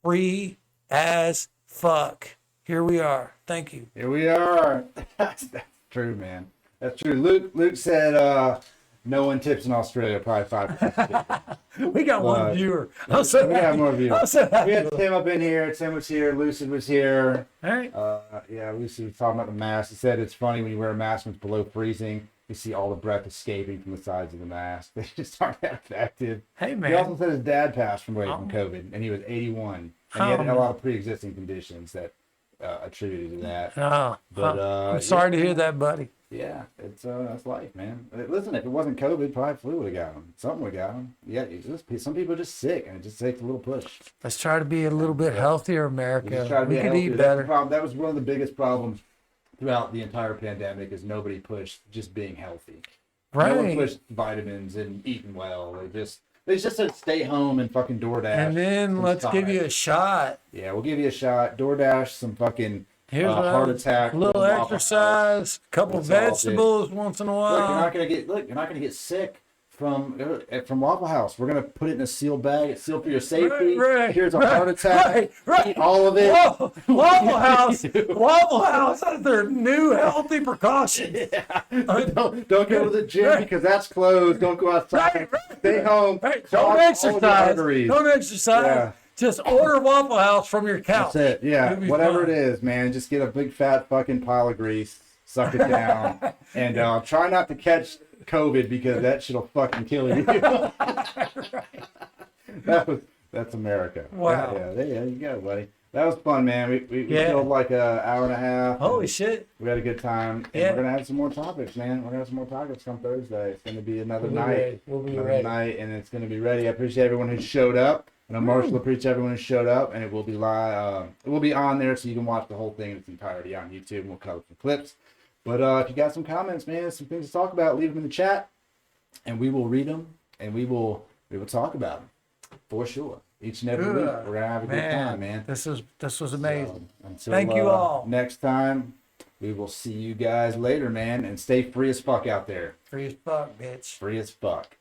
free as fuck. Here we are. Thank you. Here we are. That's true, man. That's true. Luke said no one tips in Australia, probably 5%. We got one viewer. We got more viewers. So We had Tim up in here. Tim was here. Lucid was here. all right. Yeah, Lucid was talking about the mask. He said it's funny when you wear a mask when it's below freezing. You see all the breath escaping from the sides of the mask. They just aren't that effective. Hey, man. He also said his dad passed from COVID, and he was 81. And he had a lot of pre-existing conditions that attributed to that. But I'm sorry to hear that, buddy. Yeah, it's that's life, man. Listen, if it wasn't COVID, probably flu would have got him. Something would have got him. Yeah, some people are just sick, and it just takes a little push. Let's try to be a little bit healthier, America. We could eat better. That was one of the biggest problems throughout the entire pandemic, is nobody pushed just being healthy. Right. No one pushed vitamins and eating well. They just said stay home and fucking DoorDash. And then let's give you a shot. Yeah, we'll give you a shot. DoorDash, some fucking Here's heart attack. A little exercise, a couple vegetables once in a while. Look, you're not gonna get sick from Waffle House. We're gonna put it in a sealed bag. It's sealed for your safety. Here's a heart attack. Eat all of it. Waffle House has their new healthy precautions. Yeah. Don't go to the gym because that's closed. Don't go outside. Stay home. Don't exercise. Don't exercise. Yeah. Just order Waffle House from your couch. That's it. Yeah. Whatever fun. it is, man. Just get a big fat fucking pile of grease. Suck it down. And try not to catch COVID, because that shit'll fucking kill you. That's America. Wow. Yeah, there you go, buddy. That was fun, man. We killed like an hour and a half. Holy shit. We had a good time. And we're gonna have some more topics, man. We're gonna have some more topics come Thursday. It's gonna be another night. We'll be another ready. night, and it's gonna be ready. I appreciate everyone who showed up. And Marshall appreciates everyone who showed up, and it will be live. It will be on there, so you can watch the whole thing in its entirety on YouTube. And we'll cover some clips. But if you got some comments, man, some things to talk about, leave them in the chat, and we will read them, and we will talk about them for sure. Each and every week, we're gonna have a good time, man. This was amazing. So, Thank you all. Next time, we will see you guys later, man, and stay free as fuck out there. Free as fuck, bitch. Free as fuck.